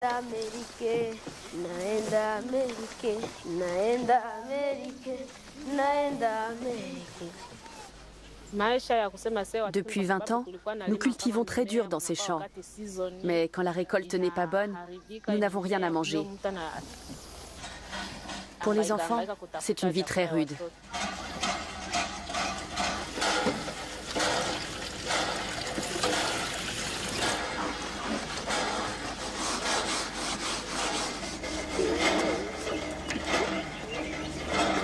Amerike, naenda Amerike, naenda Amerike, naenda Amerike. Depuis 20 ans, nous cultivons très dur dans ces champs. Mais quand la récolte n'est pas bonne, nous n'avons rien à manger. Pour les enfants, c'est une vie très rude.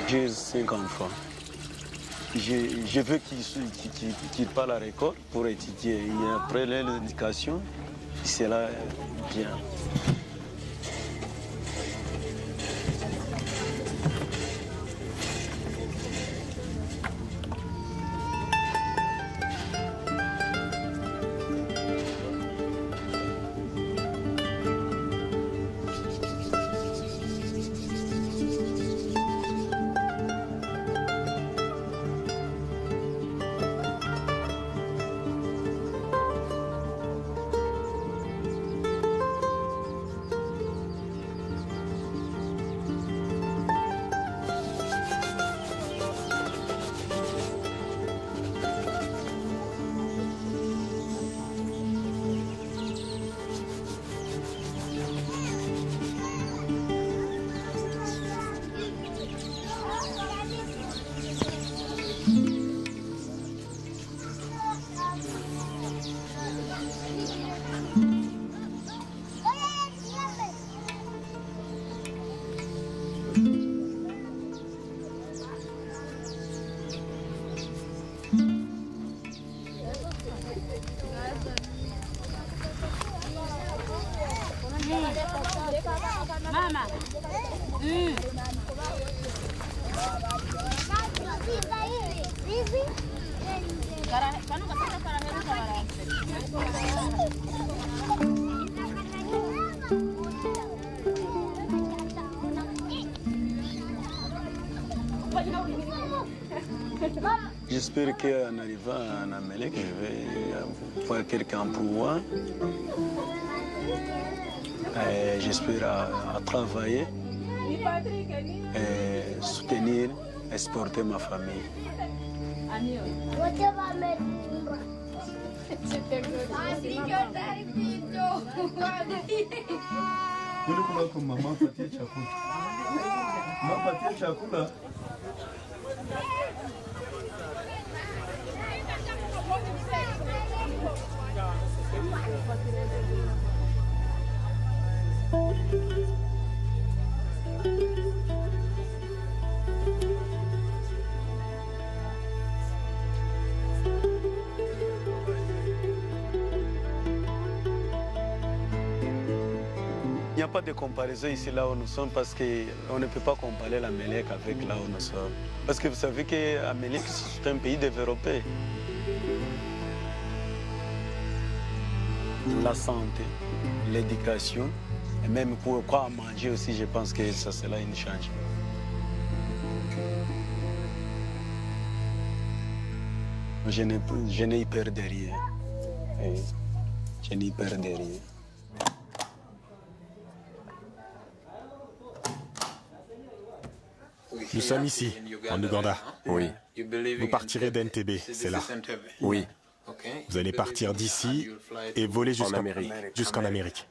J'ai 5 enfants. Je veux qu'ils partent à la récolte pour étudier. Et après l'éducation, c'est là bien. Mama. J'espère qu'en arrivant en Amérique, je vais voir quelqu'un pour moi. J'espère à travailler, soutenir, exporter ma famille. Il n'y a pas de comparaison ici là où nous sommes parce qu'on ne peut pas comparer l'Amérique avec là où nous sommes. Parce que vous savez que l'Amérique, c'est un pays développé. La santé, l'éducation, et même pour quoi manger aussi, je pense que ça sera un changement. Je n'ai peur de rien. Je n'ai peur de rien. Nous sommes ici, en Ouganda. Oui. Vous partirez d'Entebbe, c'est là. Oui. Vous allez partir d'ici et voler jusqu'en Amérique.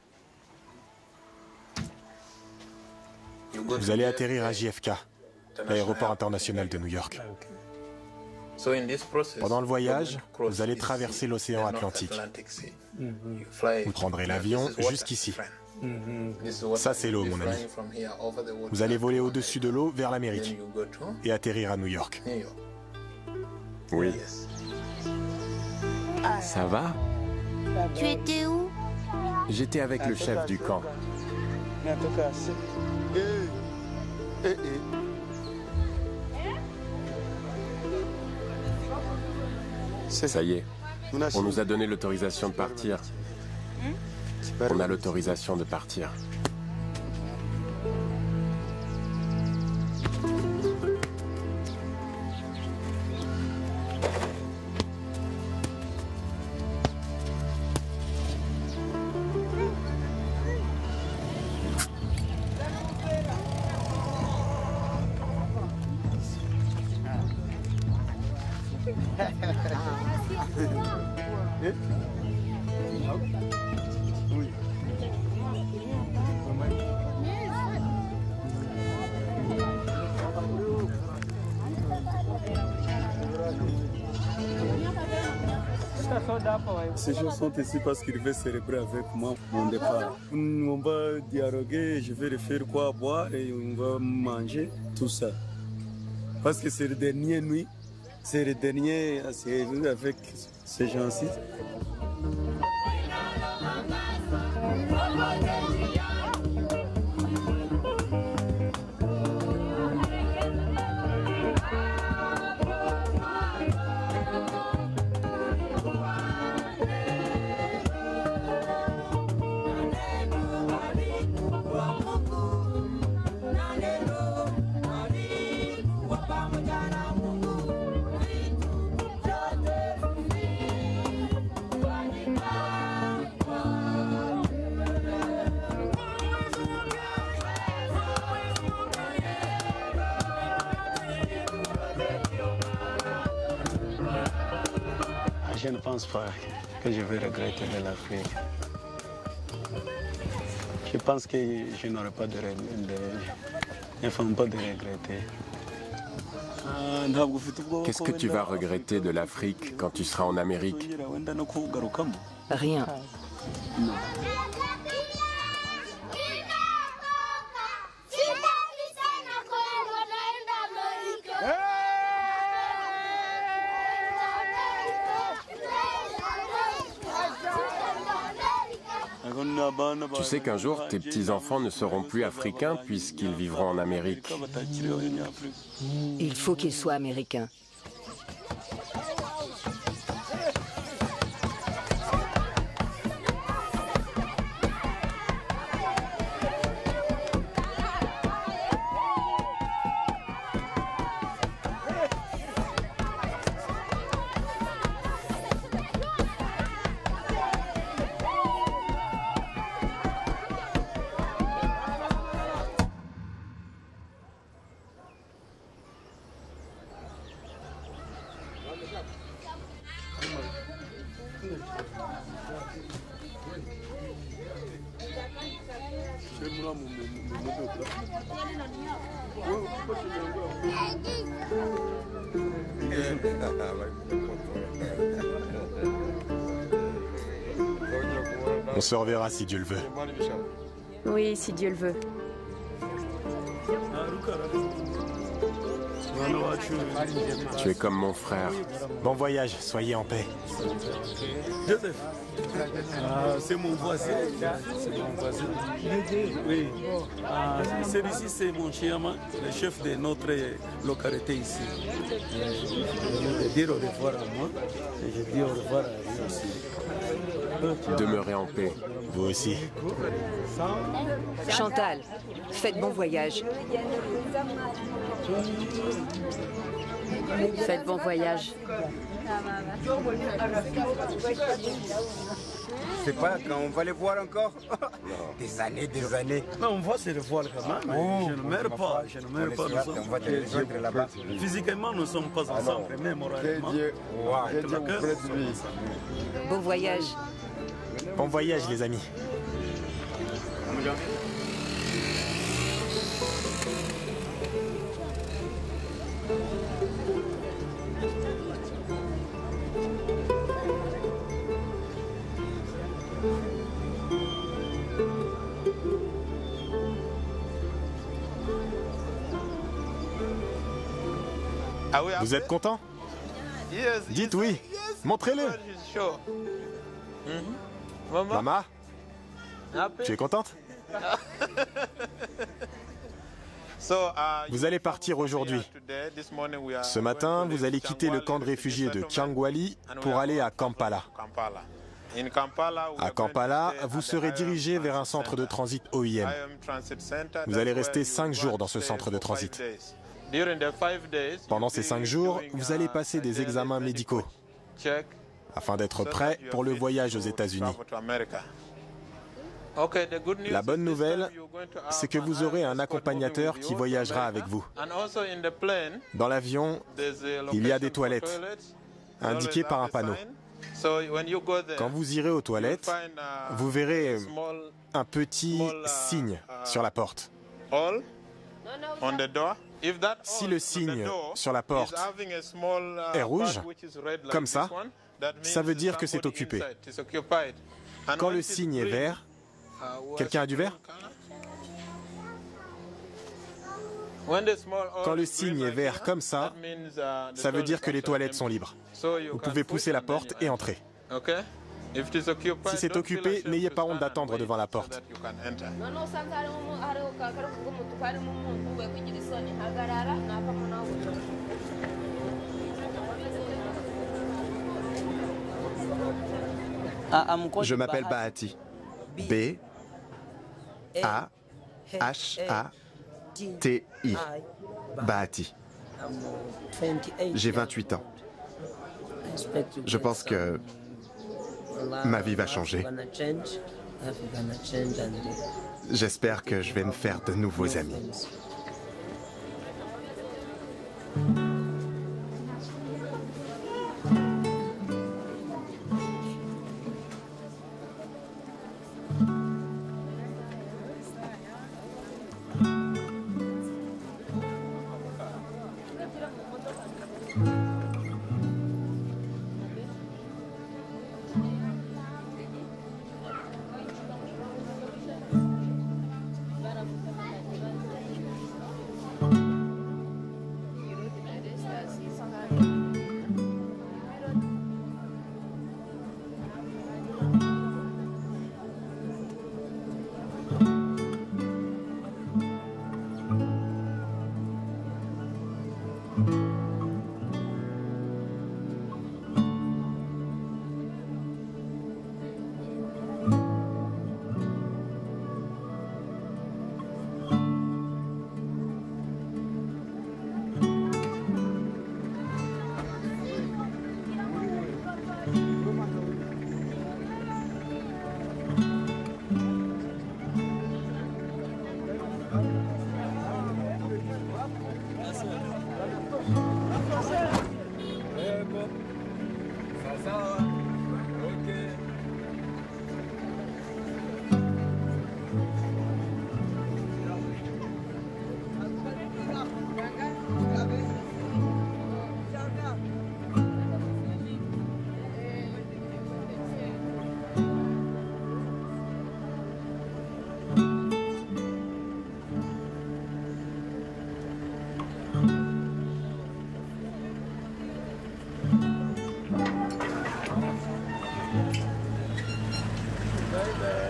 Vous allez atterrir à JFK, l'aéroport international de New York. Pendant le voyage, vous allez traverser l'océan Atlantique. Vous prendrez l'avion jusqu'ici. Ça, c'est l'eau, mon ami. Vous allez voler au-dessus de l'eau vers l'Amérique et atterrir à New York. Oui. Ça va? Tu étais où? J'étais avec le chef du camp. Ça y est, on nous a donné l'autorisation de partir. On a l'autorisation de partir. Ces gens sont ici parce qu'ils veulent célébrer avec moi mon départ. On va dialoguer, je vais leur faire quoi à boire et on va manger, tout ça. Parce que c'est le dernier nuit, c'est le dernier à célébrer avec ces gens-ci. Je ne pense pas que je vais regretter de l'Afrique. Je pense que je n'aurai pas de regretter. Qu'est-ce que tu vas regretter de l'Afrique quand tu seras en Amérique? Rien. Tu sais qu'un jour, tes petits-enfants ne seront plus africains puisqu'ils vivront en Amérique. Il faut qu'ils soient américains. On se reverra si Dieu le veut. Oui, si Dieu le veut. Tu es comme mon frère. Bon voyage, soyez en paix. Joseph, c'est mon voisin. C'est mon voisin. Oui. Celui-ci, c'est mon chairman, le chef de notre localité ici. Je dis au revoir à moi et je dis au revoir à lui aussi. Demeurez en paix. Vous aussi. Chantal, faites bon voyage. Faites bon voyage. C'est pas quand on va les voir encore. Des années, des années. Non, on va se revoir quand même. Je ne meurs pas. Je ne meurs pas. On va te rejoindre là-bas. Physiquement, nous ne sommes pas ensemble, mais moralement. Bon voyage. Bon voyage, les amis. Vous êtes content? Dites oui. Montrez-le. Maman, tu es contente? Vous allez partir aujourd'hui. Ce matin, vous allez quitter le camp de réfugiés de Kyangwali pour aller à Kampala. À Kampala, vous serez dirigé vers un centre de transit OIM. Vous allez rester 5 jours dans ce centre de transit. Pendant ces 5 jours, vous allez passer des examens médicaux afin d'être prêt pour le voyage aux États-Unis. La bonne nouvelle, c'est que vous aurez un accompagnateur qui voyagera avec vous. Dans l'avion, il y a des toilettes, indiquées par un panneau. Quand vous irez aux toilettes, vous verrez un petit signe sur la porte. Si le signe sur la porte est rouge, comme ça veut dire que c'est occupé. Quand le signe est vert, quelqu'un a du verre? Quand le signe est vert comme ça veut dire que les toilettes sont libres. Vous pouvez pousser la porte et entrer. Si c'est occupé, n'ayez pas honte d'attendre devant la porte. Je m'appelle Bahati. B-A-H-A-T-I. Bahati. J'ai 28 ans. Je pense que ma vie va changer. J'espère que je vais me faire de nouveaux amis.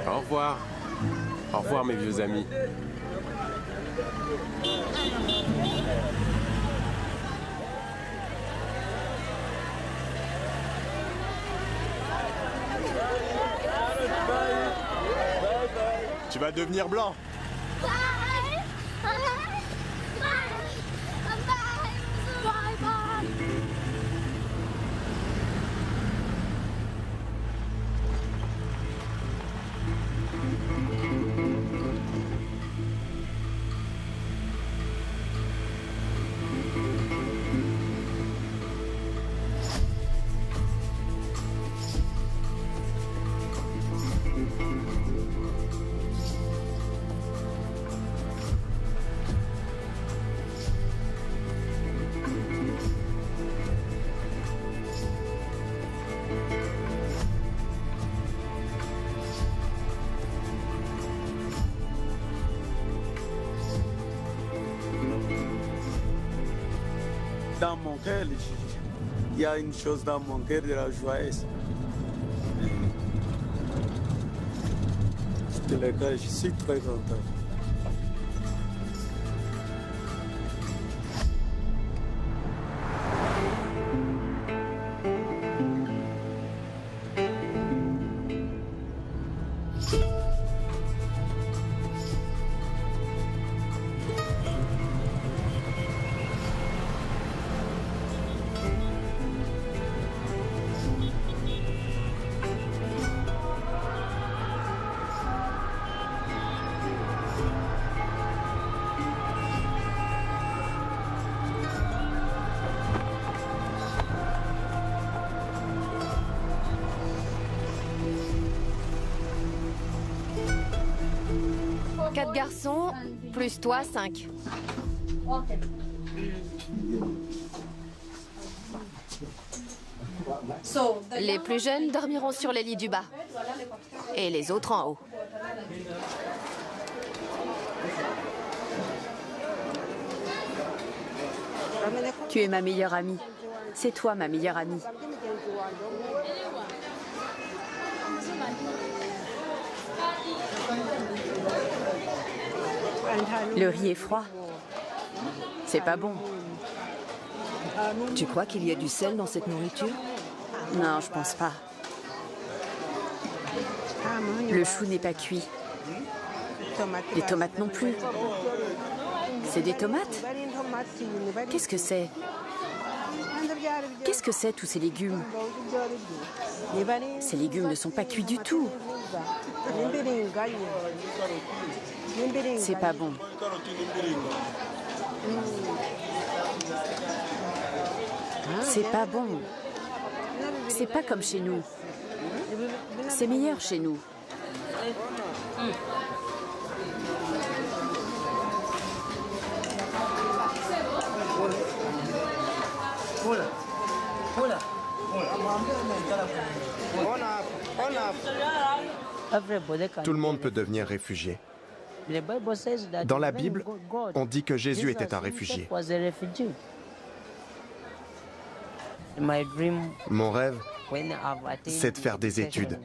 Au revoir. Au revoir mes vieux amis. Tu vas devenir blanc. Dans mon cœur, il y a une chose dans mon cœur de la joie. C'est le cas, je suis très content. 4 garçons, plus toi, 5. Les plus jeunes dormiront sur les lits du bas. Et les autres en haut. Tu es ma meilleure amie. C'est toi ma meilleure amie. Le riz est froid. C'est pas bon. Tu crois qu'il y a du sel dans cette nourriture? Non, je pense pas. Le chou n'est pas cuit. Les tomates non plus. C'est des tomates? Qu'est-ce que c'est? Qu'est-ce que c'est tous ces légumes? Ces légumes ne sont pas cuits du tout. C'est pas bon. C'est pas bon. C'est pas comme chez nous. C'est meilleur chez nous. Tout le monde peut devenir réfugié. Dans la Bible, on dit que Jésus était un réfugié. Mon rêve, c'est de faire des études,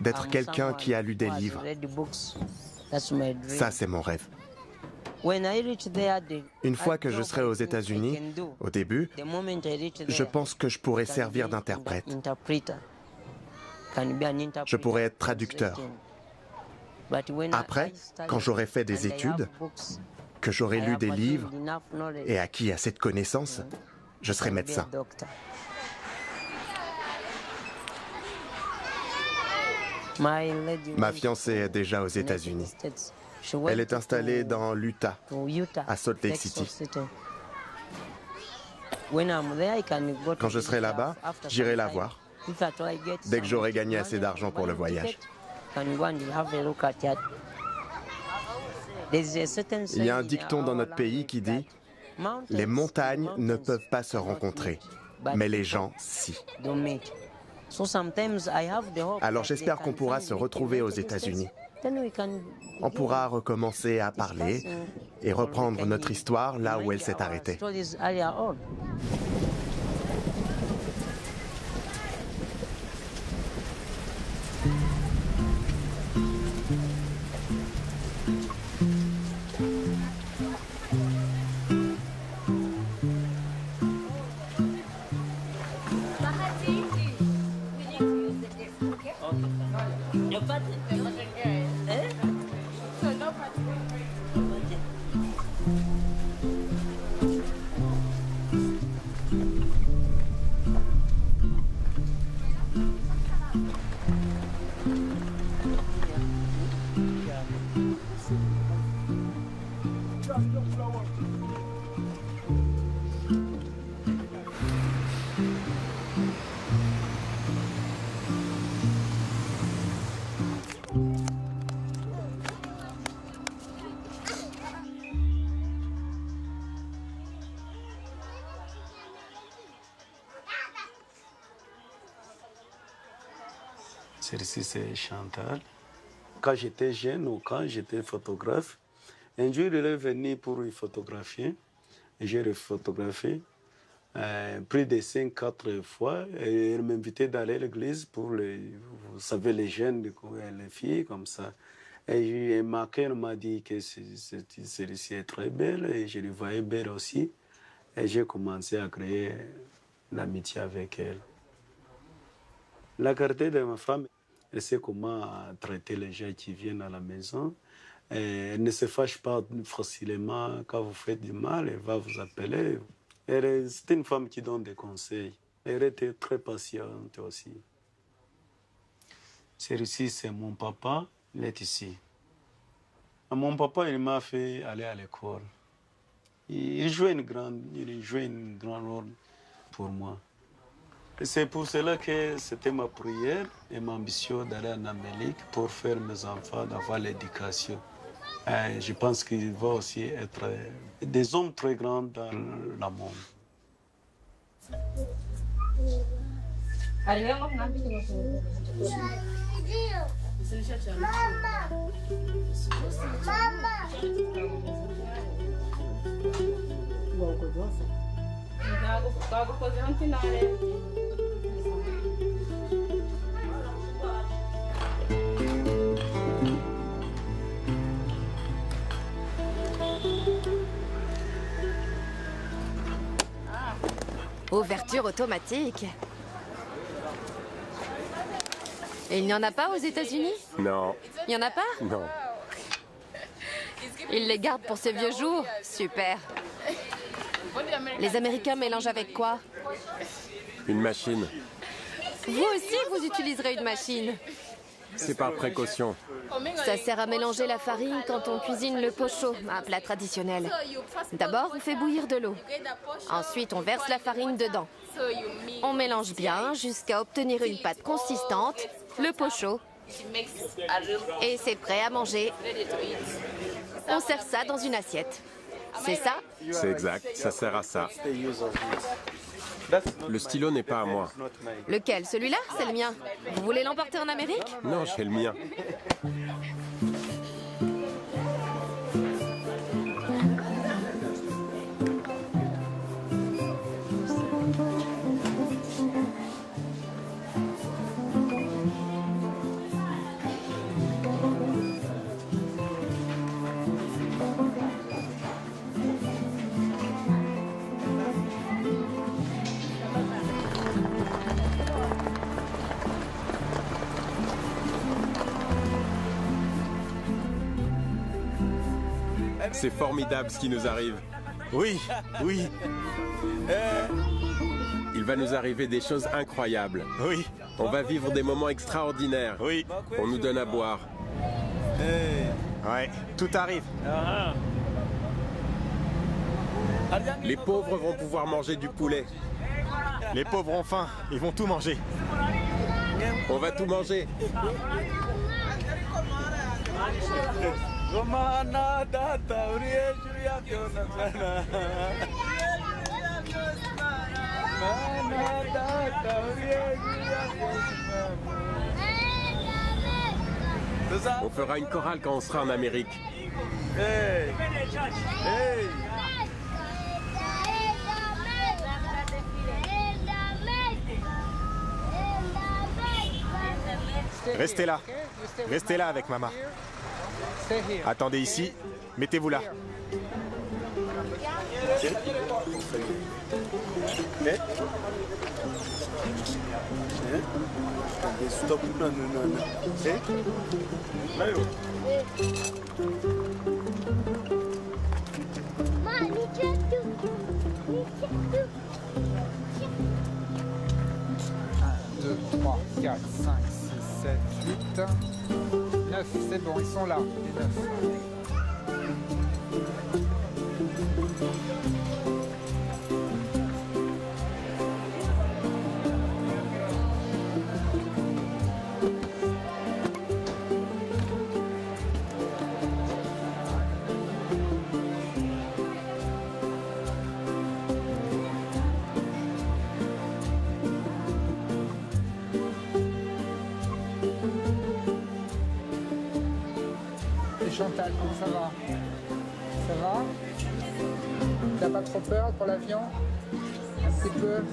d'être quelqu'un qui a lu des livres. Ça, c'est mon rêve. Une fois que je serai aux États-Unis, au début, je pense que je pourrais servir d'interprète. Je pourrais être traducteur. Après, quand j'aurai fait des études, que j'aurai lu des livres et acquis assez de connaissances, je serai médecin. Ma fiancée est déjà aux États-Unis. Elle est installée dans l'Utah, à Salt Lake City. Quand je serai là-bas, j'irai la voir, dès que j'aurai gagné assez d'argent pour le voyage. Il y a un dicton dans notre pays qui dit « Les montagnes ne peuvent pas se rencontrer, mais les gens, si ». Alors j'espère qu'on pourra se retrouver aux États-Unis. On pourra recommencer à parler et reprendre notre histoire là où elle s'est arrêtée. Celle-ci, c'est Chantal. Quand j'étais jeune ou quand j'étais photographe, un jour, il est venu pour y photographier. Et j'ai photographié plus de 5-4 fois. Et il m'invitait d'aller à l'église pour, vous savez, les jeunes, les filles, comme ça. Et ma mère m'a dit que celle-ci est très belle et je la voyais belle aussi. Et j'ai commencé à créer l'amitié avec elle. La qualité de ma femme, elle sait comment traiter les gens qui viennent à la maison. Elle ne se fâche pas facilement quand vous faites du mal, elle va vous appeler. C'est une femme qui donne des conseils. Elle était très patiente aussi. Celle-ci, c'est mon papa, il est ici. Mon papa, il m'a fait aller à l'école. Il jouait une grande rôle pour moi. C'est pour cela que c'était ma prière et ma ambition d'aller en Amérique pour faire mes enfants, d'avoir l'éducation. Je pense qu'ils vont aussi être des hommes très grands dans le monde. Ouverture automatique. Et il n'y en a pas aux États-Unis? Non. Il n'y en a pas? Non. Ils les gardent pour ces vieux jours? Super. Les Américains mélangent avec quoi? Une machine. Vous aussi, vous utiliserez une machine. C'est par précaution. Ça sert à mélanger la farine quand on cuisine le pocho, un plat traditionnel. D'abord, on fait bouillir de l'eau. Ensuite, on verse la farine dedans. On mélange bien jusqu'à obtenir une pâte consistante, le pocho. Et c'est prêt à manger. On sert ça dans une assiette. C'est ça? C'est exact, ça sert à ça. Le stylo n'est pas à moi. Lequel? Celui-là? C'est le mien. Vous voulez l'emporter en Amérique? Non, j'ai le mien. C'est formidable ce qui nous arrive. Oui, oui. Il va nous arriver des choses incroyables. Oui. On va vivre des moments extraordinaires. Oui. On nous donne à boire. Ouais, tout arrive. Les pauvres vont pouvoir manger du poulet. Les pauvres ont faim, ils vont tout manger. On va tout manger. On fera une chorale quand on sera en Amérique. Restez là. Restez là avec maman. Attendez ici. Mettez-vous là. Stop. Non. Deux, 3, 4, 5, 6, 7, 8, 9, c'est bon, ils sont là, les 9. Chantal, comment ça va? Ça va? T'as pas trop peur pour l'avion? Un petit peu?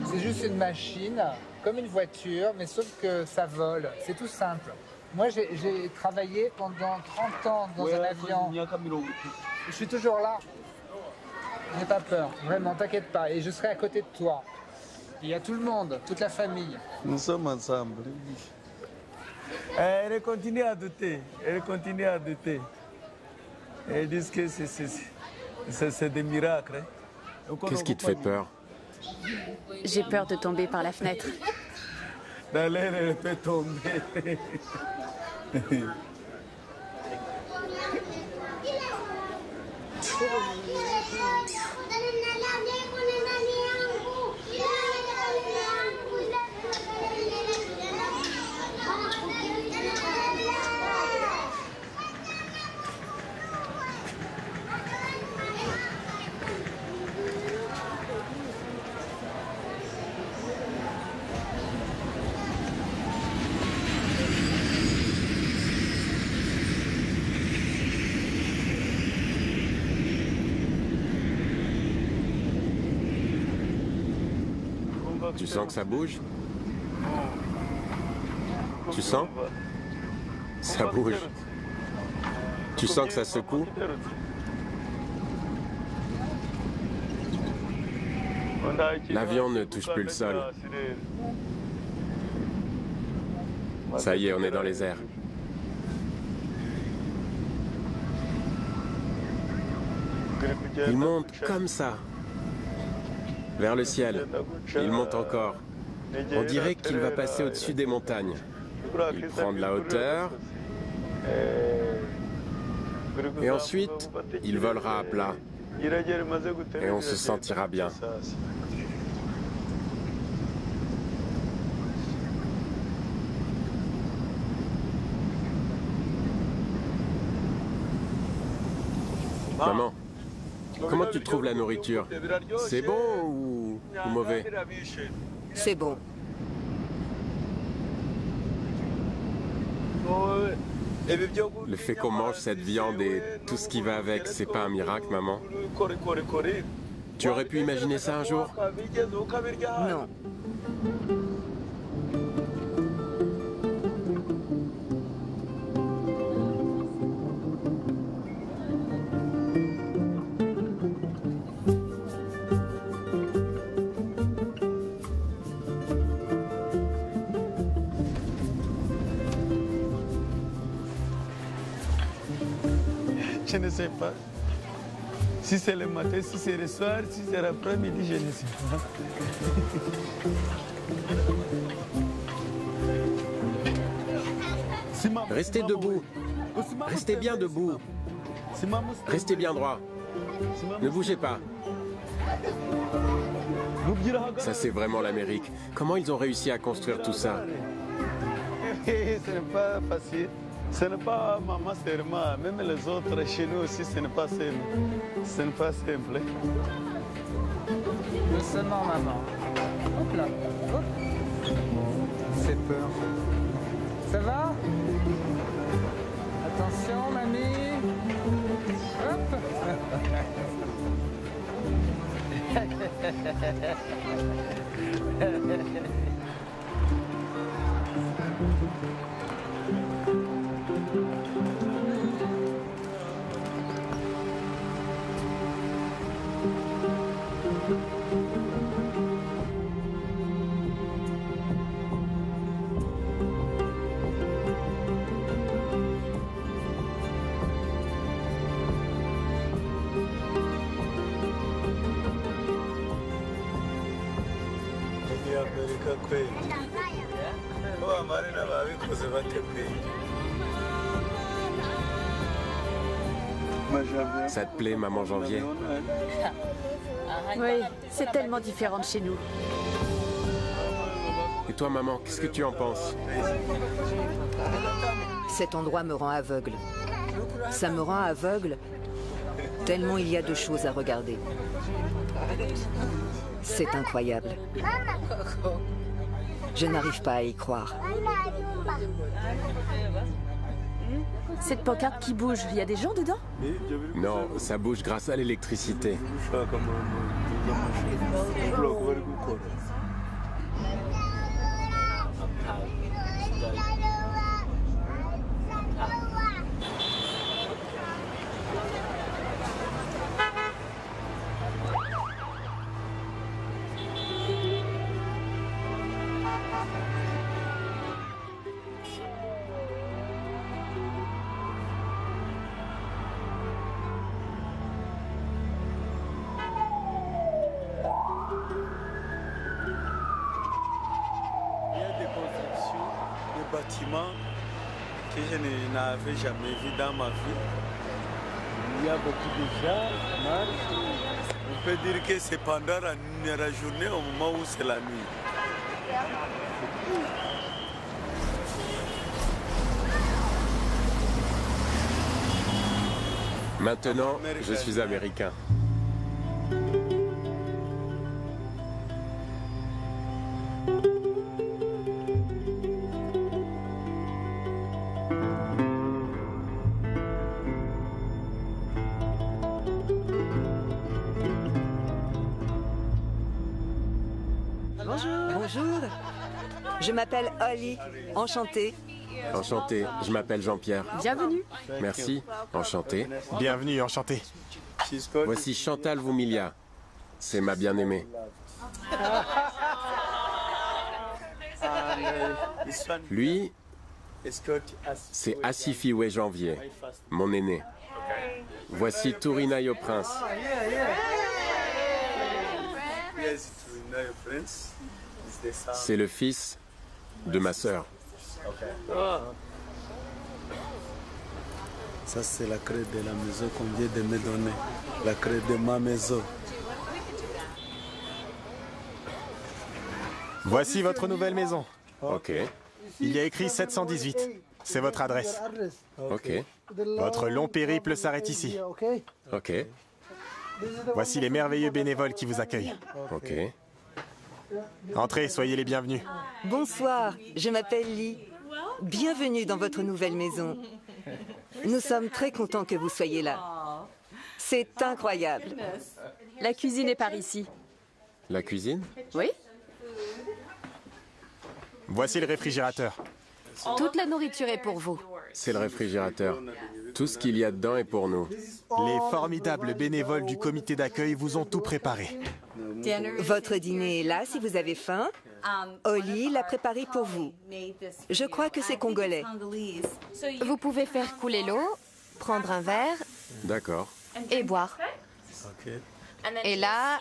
C'est juste une machine, comme une voiture, mais sauf que ça vole. C'est tout simple. Moi, j'ai travaillé pendant 30 ans dans un avion. Je suis toujours là. N'aie pas peur, vraiment, t'inquiète pas. Et je serai à côté de toi. Il y a tout le monde, toute la famille. Nous sommes ensemble. Elle continue à douter. Elle dit que c'est des miracles. Qu'est-ce qui te fait peur? J'ai peur de tomber par la fenêtre. Dans l'air, elle peut tomber. tu sens que ça bouge? Tu sens? Ça bouge. Tu sens que ça secoue? L'avion ne touche plus le sol. Ça y est, on est dans les airs. Il monte comme ça, vers le ciel. Il monte encore. On dirait qu'il va passer au-dessus des montagnes. Il prend de la hauteur. Et ensuite, il volera à plat. Et on se sentira bien. Maman, comment tu trouves la nourriture? C'est bon ou mauvais? C'est bon. Le fait qu'on mange cette viande et tout ce qui va avec, c'est pas un miracle, maman? Tu aurais pu imaginer ça un jour? Non. Je ne sais pas. Si c'est le matin, si c'est le soir, si c'est l'après-midi, je ne sais pas. Restez debout. Restez bien debout. Restez bien droit. Ne bougez pas. Ça, c'est vraiment l'Amérique. Comment ils ont réussi à construire tout ça? Ce n'est pas facile. Ce n'est pas maman seulement, même les autres chez nous aussi, ce n'est pas simple. Ce n'est pas simple. Doucement, maman. Hop là. Hop. C'est peur. Ça va? Attention, mamie. Hop. Ça te plaît, maman Janvier? Oui, c'est tellement différent de chez nous. Et toi, maman, qu'est-ce que tu en penses? Cet endroit me rend aveugle. Ça me rend aveugle tellement il y a de choses à regarder. C'est incroyable. Je n'arrive pas à y croire. Cette pancarte qui bouge, il y a des gens dedans? Non, ça bouge grâce à l'électricité. Bâtiments que je n'avais jamais vu dans ma vie. Il y a beaucoup de gens. On peut dire que c'est pendant la journée au moment où c'est la nuit. Maintenant, je suis américain. Bonjour. Bonjour. Je m'appelle Holly. Enchantée. Enchanté, je m'appelle Jean-Pierre. Bienvenue. Merci, enchanté. Bienvenue, enchanté. Voici Chantal Voumilia. C'est ma bien-aimée. Lui, c'est Asifiwe Janvier, mon aîné. Voici Tourinayo Prince. C'est le fils de ma sœur. Ça, c'est la clé de la maison qu'on vient de me donner. La clé de ma maison. Voici votre nouvelle maison. Ok, Il y a écrit 718. C'est votre adresse. ok, Votre long périple s'arrête ici. ok, Voici les merveilleux bénévoles qui vous accueillent. ok. Entrez, soyez les bienvenus. Bonsoir, je m'appelle Lee. Bienvenue dans votre nouvelle maison. Nous sommes très contents que vous soyez là. C'est incroyable. La cuisine est par ici. La cuisine? Oui? Voici le réfrigérateur. Toute la nourriture est pour vous. C'est le réfrigérateur. Tout ce qu'il y a dedans est pour nous. Les formidables bénévoles du comité d'accueil vous ont tout préparé. Votre dîner est là si vous avez faim. Holly l'a préparé pour vous. Je crois que c'est congolais. Vous pouvez faire couler l'eau, prendre un verre D'accord. et boire. Et là,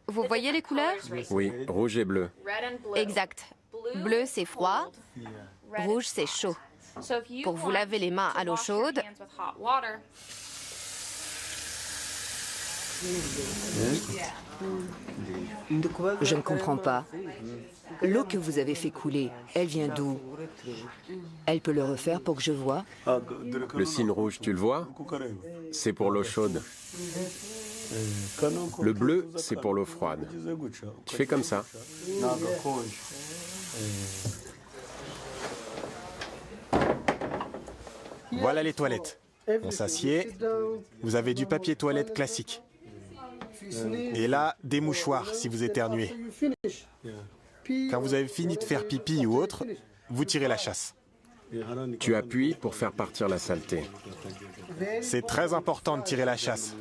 vous voyez les couleurs? Oui, rouge et bleu. Exact. Bleu, c'est froid. Rouge, c'est chaud. Pour vous laver les mains à l'eau chaude, Je ne comprends pas. L'eau que vous avez fait couler, elle vient d'où? Elle peut le refaire pour que je vois? Le signe rouge, tu le vois? C'est pour l'eau chaude. Le bleu, c'est pour l'eau froide. Tu fais comme ça. Voilà les toilettes. On s'assied. Vous avez du papier toilette classique. Et là, des mouchoirs si vous éternuez. Quand vous avez fini de faire pipi ou autre, vous tirez la chasse. Tu appuies pour faire partir la saleté. C'est très important de tirer la chasse.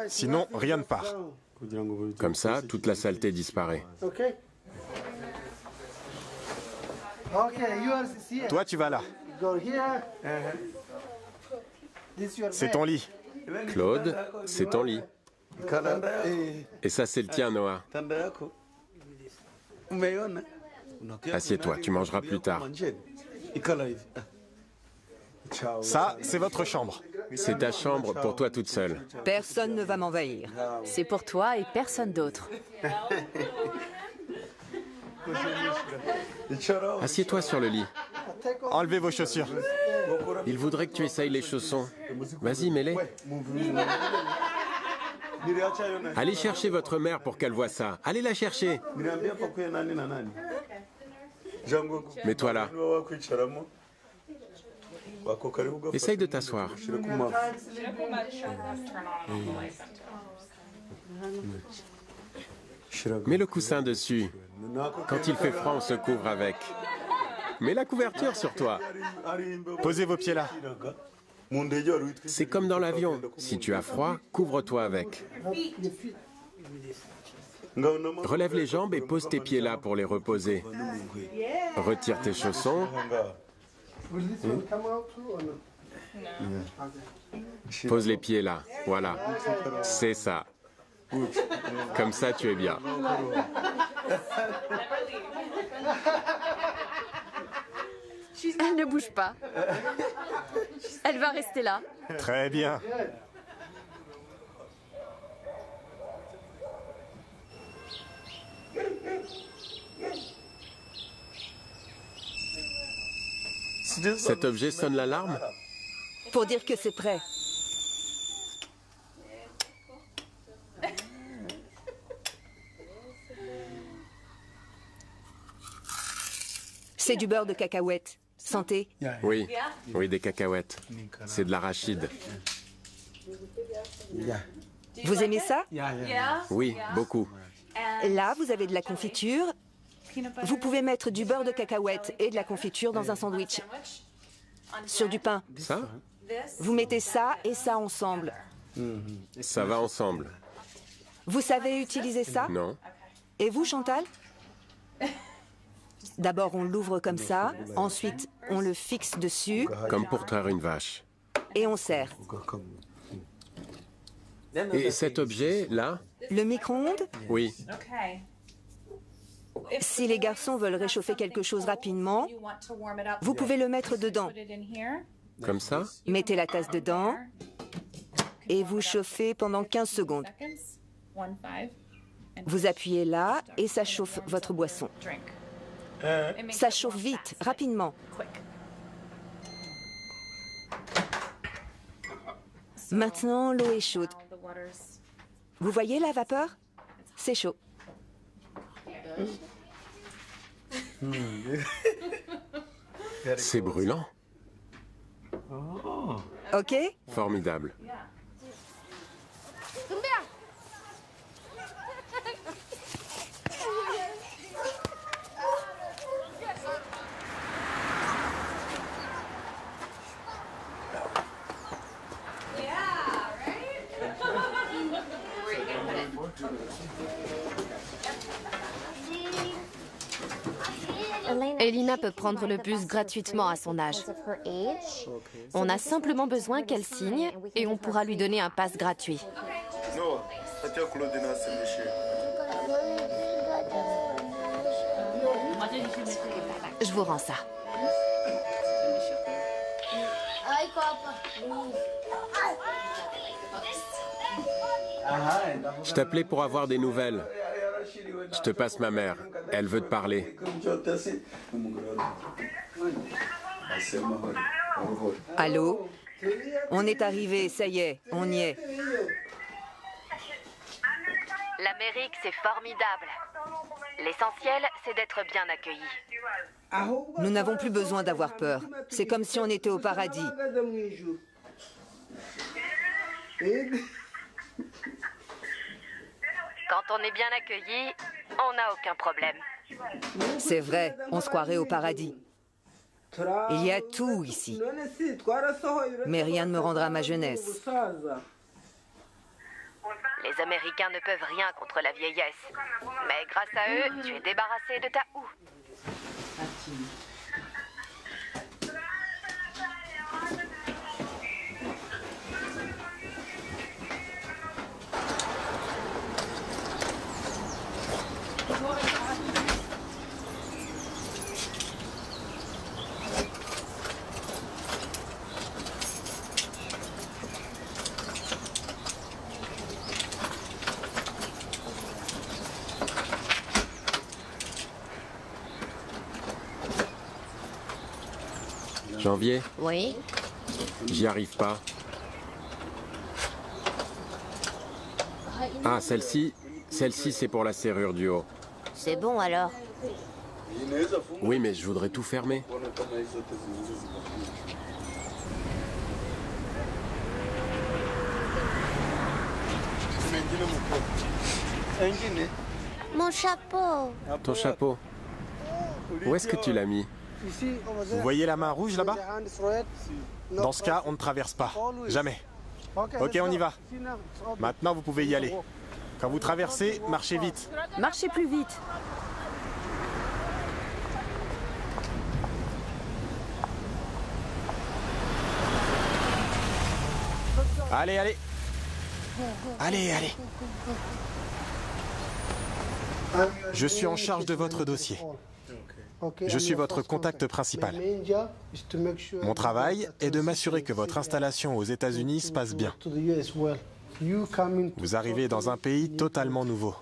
Sinon, rien ne part. Comme ça, toute la saleté disparaît. Toi, tu vas là. C'est ton lit. Claude, c'est ton lit. Et ça, c'est le tien, Noah. Assieds-toi, tu mangeras plus tard. Ça, c'est votre chambre. C'est ta chambre pour toi toute seule. Personne ne va m'envahir. C'est pour toi et personne d'autre. Assieds-toi sur le lit. Enlevez vos chaussures. Il voudrait que tu essayes les chaussons. Vas-y, mets-les. Allez chercher votre mère pour qu'elle voie ça. Allez la chercher. Mets-toi là. Essaye de t'asseoir. Mets le coussin dessus. Quand il fait froid, on se couvre avec. Mets la couverture sur toi. Posez vos pieds là. C'est comme dans l'avion. Si tu as froid, couvre-toi avec. Relève les jambes et pose tes pieds là pour les reposer. Retire tes chaussons. Pose les pieds là. Voilà. C'est ça. Comme ça, tu es bien. Elle ne bouge pas. Elle va rester là. Très bien. Cet objet sonne l'alarme? Pour dire que c'est prêt. C'est du beurre de cacahuète. Santé. Oui, oui, des cacahuètes. C'est de l'arachide. Vous aimez ça? Oui, beaucoup. Là, vous avez de la confiture. Vous pouvez mettre du beurre de cacahuète et de la confiture dans un sandwich. Sur du pain. Ça? Vous mettez ça et ça ensemble. Ça va ensemble. Vous savez utiliser ça? Non. Et vous, Chantal? D'abord, on l'ouvre comme ça. Ensuite, on le fixe dessus. Comme pour traire une vache. Et on serre. Et cet objet, là? Le micro-ondes? Oui. Si les garçons veulent réchauffer quelque chose rapidement, vous pouvez le mettre dedans. Comme ça? Mettez la tasse dedans et vous chauffez pendant 15 secondes. Vous appuyez là et ça chauffe votre boisson. Ça chauffe vite, rapidement. Maintenant, l'eau est chaude. Vous voyez la vapeur? C'est chaud. C'est brûlant. OK? Formidable. Elina peut prendre le bus gratuitement à son âge. On a simplement besoin qu'elle signe et on pourra lui donner un pass gratuit. Je vous rends ça. Je t'appelais pour avoir des nouvelles. Je te passe ma mère. Elle veut te parler. Allô? On est arrivé, ça y est, on y est. L'Amérique, c'est formidable. L'essentiel, c'est d'être bien accueilli. Nous n'avons plus besoin d'avoir peur. C'est comme si on était au paradis. Quand on est bien accueilli, on n'a aucun problème. C'est vrai, on se croirait au paradis. Il y a tout ici. Mais rien ne me rendra ma jeunesse. Les Américains ne peuvent rien contre la vieillesse. Mais grâce à eux, tu es débarrassé de ta houe. Janvier? Oui? J'y arrive pas. Ah, celle-ci c'est pour la serrure du haut. C'est bon alors. Oui, mais je voudrais tout fermer. Mon chapeau. Ton chapeau. Où est-ce que tu l'as mis? Vous voyez la main rouge là-bas? Dans ce cas, on ne traverse pas. Jamais. Ok, on y va. Maintenant, vous pouvez y aller. Quand vous traversez, marchez vite. Marchez plus vite. Allez, allez. Allez, allez. Je suis en charge de votre dossier. Je suis votre contact principal. Mon travail est de m'assurer que votre installation aux États-Unis se passe bien. Vous arrivez dans un pays totalement nouveau.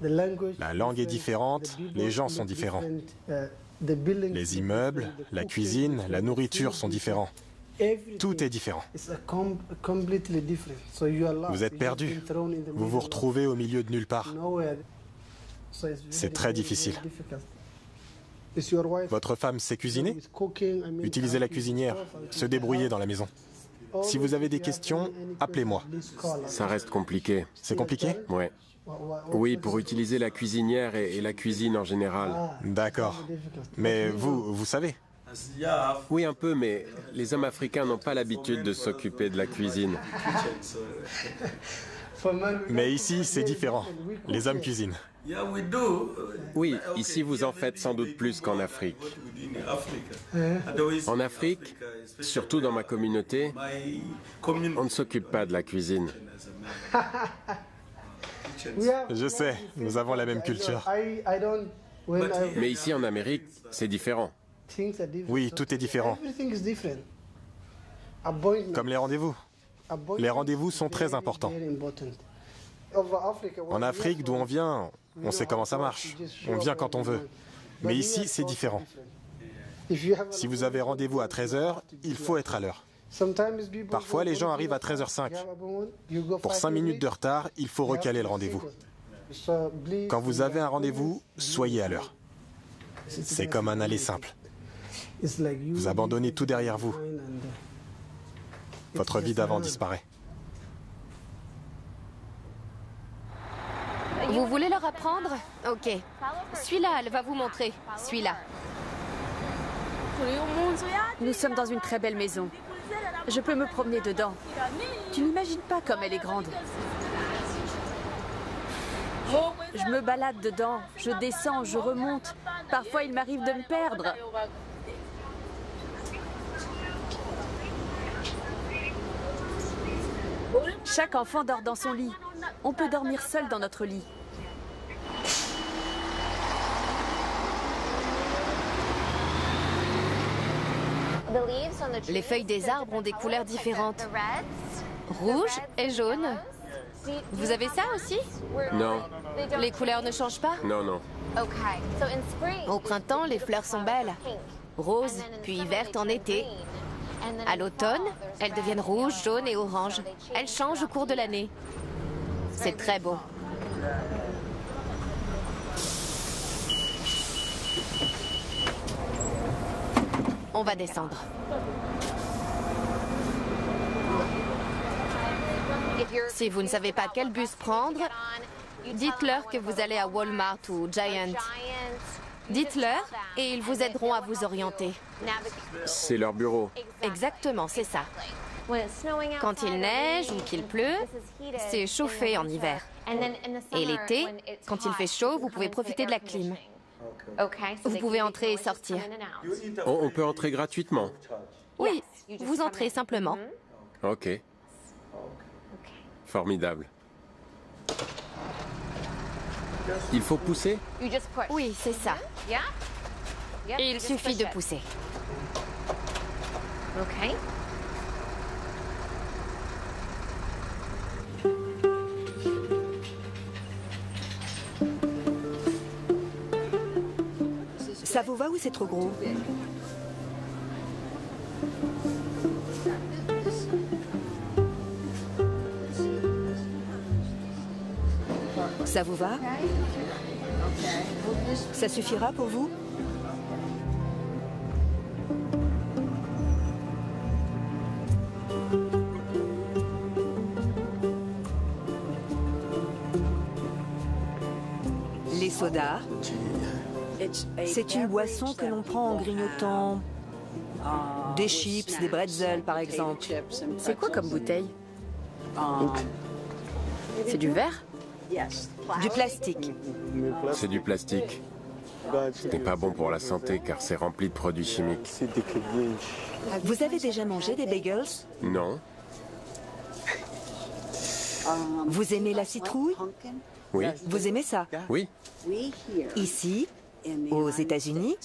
La langue est différente, les gens sont différents. Les immeubles, la cuisine, la nourriture sont différents. Tout est différent. Vous êtes perdu. Vous vous retrouvez au milieu de nulle part. C'est très difficile. Votre femme sait cuisiner? Utilisez la cuisinière, se débrouiller dans la maison. Si vous avez des questions, appelez-moi. Ça reste compliqué. C'est compliqué? Ouais. Oui, pour utiliser la cuisinière et la cuisine en général. D'accord. Mais vous savez? Oui, un peu, mais les hommes africains n'ont pas l'habitude de s'occuper de la cuisine. Mais ici, c'est différent. Les hommes cuisinent. Oui, ici vous en faites sans doute plus qu'en Afrique. En Afrique, surtout dans ma communauté, on ne s'occupe pas de la cuisine. Je sais, nous avons la même culture. Mais ici en Amérique, c'est différent. Oui, tout est différent. Comme les rendez-vous. Les rendez-vous sont très importants. En Afrique, d'où on vient, on sait comment ça marche. On vient quand on veut. Mais ici, c'est différent. Si vous avez rendez-vous à 13h, il faut être à l'heure. Parfois, les gens arrivent à 13h05. Pour 5 minutes de retard, il faut recaler le rendez-vous. Quand vous avez un rendez-vous, soyez à l'heure. C'est comme un aller simple. Vous abandonnez tout derrière vous. Votre vie d'avant disparaît. Vous voulez leur apprendre? Ok. Celui-là, elle va vous montrer. Celui-là. Nous sommes dans une très belle maison. Je peux me promener dedans. Tu n'imagines pas comme elle est grande. Je me balade dedans, je descends, je remonte. Parfois, il m'arrive de me perdre. Chaque enfant dort dans son lit. On peut dormir seul dans notre lit. Les feuilles des arbres ont des couleurs différentes. Rouge et jaune. Vous avez ça aussi? Non. Les couleurs ne changent pas? Non, non. Au printemps, les fleurs sont belles. Roses, puis vertes en été. À l'automne, elles deviennent rouges, jaunes et oranges. Elles changent au cours de l'année. C'est très beau. On va descendre. Si vous ne savez pas quel bus prendre, dites-leur que vous allez à Walmart ou Giant. Dites-leur et ils vous aideront à vous orienter. C'est leur bureau. Exactement, c'est ça. Quand il neige ou qu'il pleut, c'est chauffé en hiver. Et l'été, quand il fait chaud, vous pouvez profiter de la clim. Vous pouvez entrer et sortir. On peut entrer gratuitement? Oui, vous entrez simplement. Ok. Formidable. Il faut pousser? Oui, c'est ça. Et il suffit de pousser. Ça vous va ou c'est trop gros? Ça vous va? Ça suffira pour vous? Les sodas. C'est une boisson que l'on prend en grignotant des chips, des bretzels par exemple. C'est quoi comme bouteille? C'est du verre? Du plastique. C'est du plastique. Ce n'est pas bon pour la santé car c'est rempli de produits chimiques. Vous avez déjà mangé des bagels? Non. Vous aimez la citrouille? Oui. Vous aimez ça? Oui. Ici, aux États-Unis,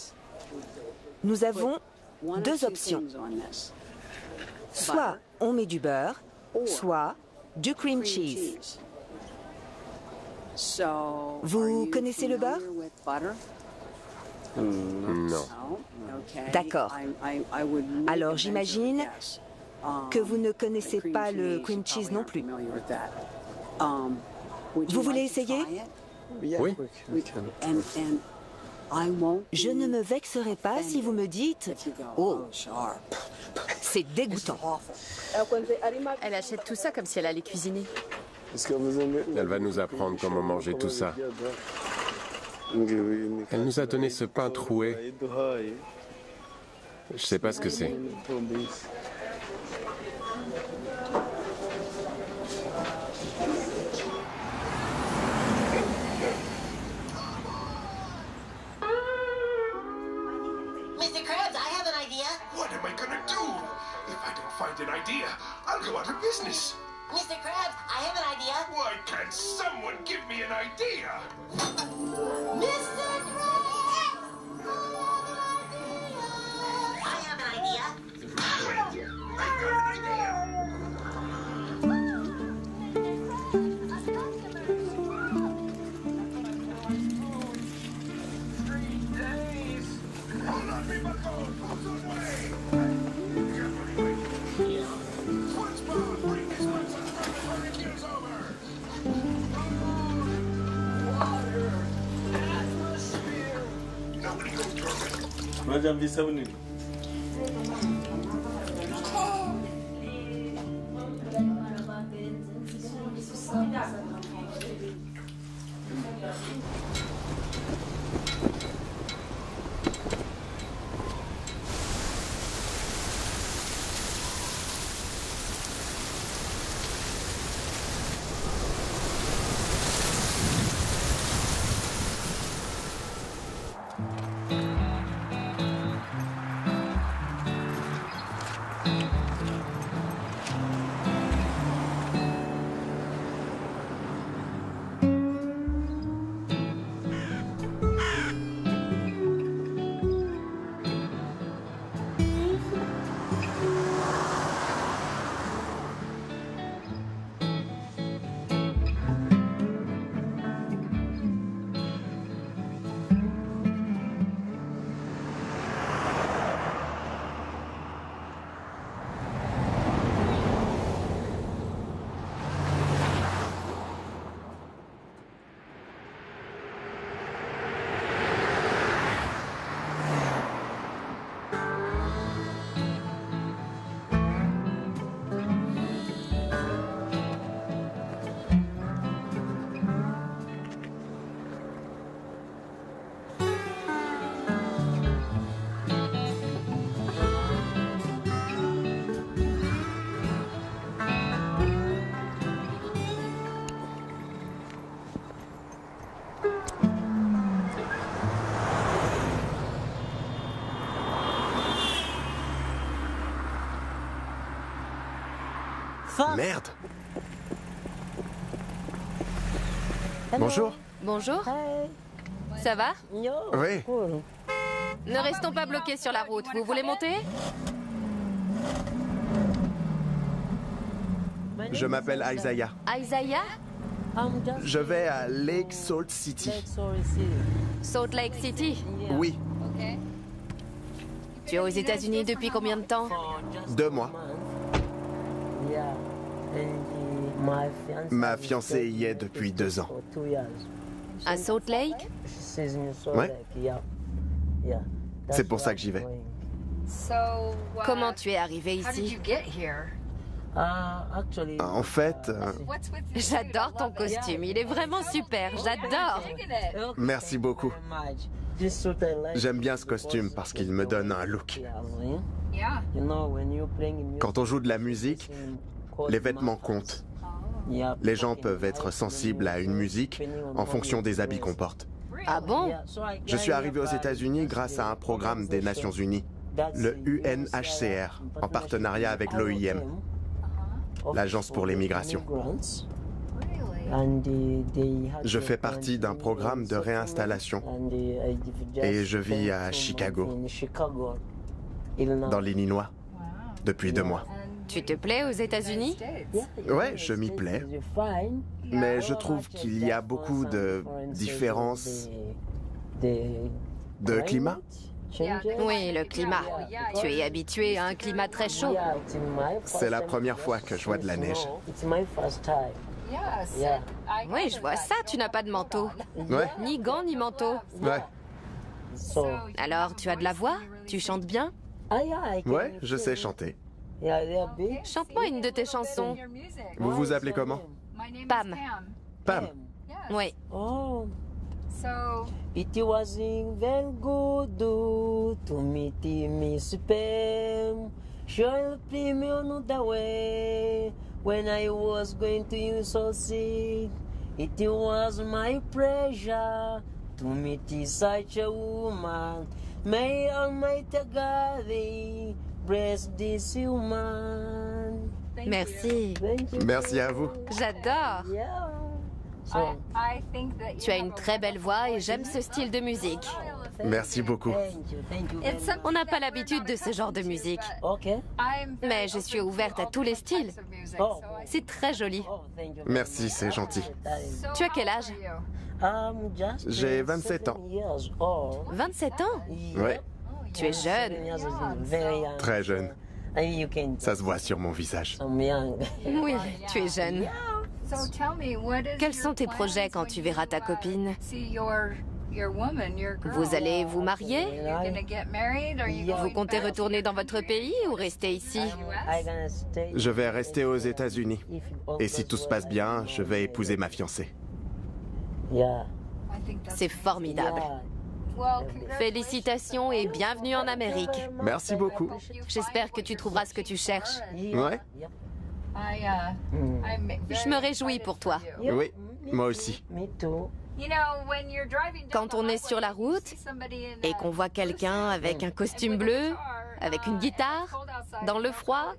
nous avons deux options. Soit on met du beurre, soit du cream cheese. Vous connaissez le beurre? Non. D'accord. Alors j'imagine que vous ne connaissez pas le cream cheese non plus. Vous voulez essayer? Oui. Je ne me vexerai pas si vous me dites « Oh, C'est dégoûtant. Elle achète tout ça comme si elle allait cuisiner. Elle va nous apprendre comment manger tout ça. Elle nous a donné ce pain troué. Je sais pas ce que c'est. Mr. Krabs, I have an idea. What am I gonna do? If I don't find an idea, I'll go out of business. Mr. Krabs, I have an idea. Why can't someone give me an idea? Mr. Krabs! I have an idea. Wait, I've got an idea. Jangan bisa ini. Merde. Bonjour. Bonjour. Ça va? Oui. Ne restons pas bloqués sur la route. Vous voulez monter? Je m'appelle Isaiah. Isaiah? Je vais à Lake Salt City. Salt Lake City? Oui, Tu es aux États-Unis depuis combien de temps? 2 mois. Ma fiancée y est depuis 2 ans. À Salt Lake? Ouais. C'est pour ça que j'y vais. Comment tu es arrivé ici? En fait, J'adore ton costume, il est vraiment super, j'adore. merci beaucoup. J'aime bien ce costume parce qu'il me donne un look. Quand on joue de la musique, les vêtements comptent. Les gens peuvent être sensibles à une musique en fonction des habits qu'on porte. Ah bon? Je suis arrivé aux États-Unis grâce à un programme des Nations Unies, le UNHCR, en partenariat avec l'OIM, l'Agence pour les migrations. Je fais partie d'un programme de réinstallation et je vis à Chicago, dans l'Illinois, depuis 2 mois. Tu te plais aux États-Unis? Ouais, je m'y plais, mais je trouve qu'il y a beaucoup de différences de climat. Oui, le climat. Tu es habitué à un climat très chaud. C'est la première fois que je vois de la neige. Oui, je vois ça, tu n'as pas de manteau. Ouais. Ni gants, ni manteau. Ouais. Alors, tu as de la voix? Tu chantes bien? Ouais, je sais chanter. Chante-moi une de tes chansons. Vous vous appelez comment? Pam. Pam. Oui. It was very good to meet Miss Pam. She'll play me on the way when I was going to succeed. It was my pleasure to meet such a woman. May Almighty God bless this woman. Merci. Merci à vous. J'adore. Tu as une très belle voix et j'aime ce style de musique. Merci beaucoup. On n'a pas l'habitude de ce genre de musique. Mais je suis ouverte à tous les styles. C'est très joli. Merci, c'est gentil. Tu as quel âge? J'ai 27 ans. 27 ans? Oui. Tu es jeune. Très jeune. Ça se voit sur mon visage. Oui, tu es jeune. Quels sont tes projets quand tu verras ta copine? Vous allez vous marier? Vous comptez retourner dans votre pays ou rester ici? Je vais rester aux États-Unis. Et si tout se passe bien, je vais épouser ma fiancée. C'est formidable. Félicitations et bienvenue en Amérique. Merci beaucoup. J'espère que tu trouveras ce que tu cherches. Ouais. Je me réjouis pour toi. Oui, moi aussi. Quand on est sur la route et qu'on voit quelqu'un avec un costume bleu, avec une guitare, dans le froid,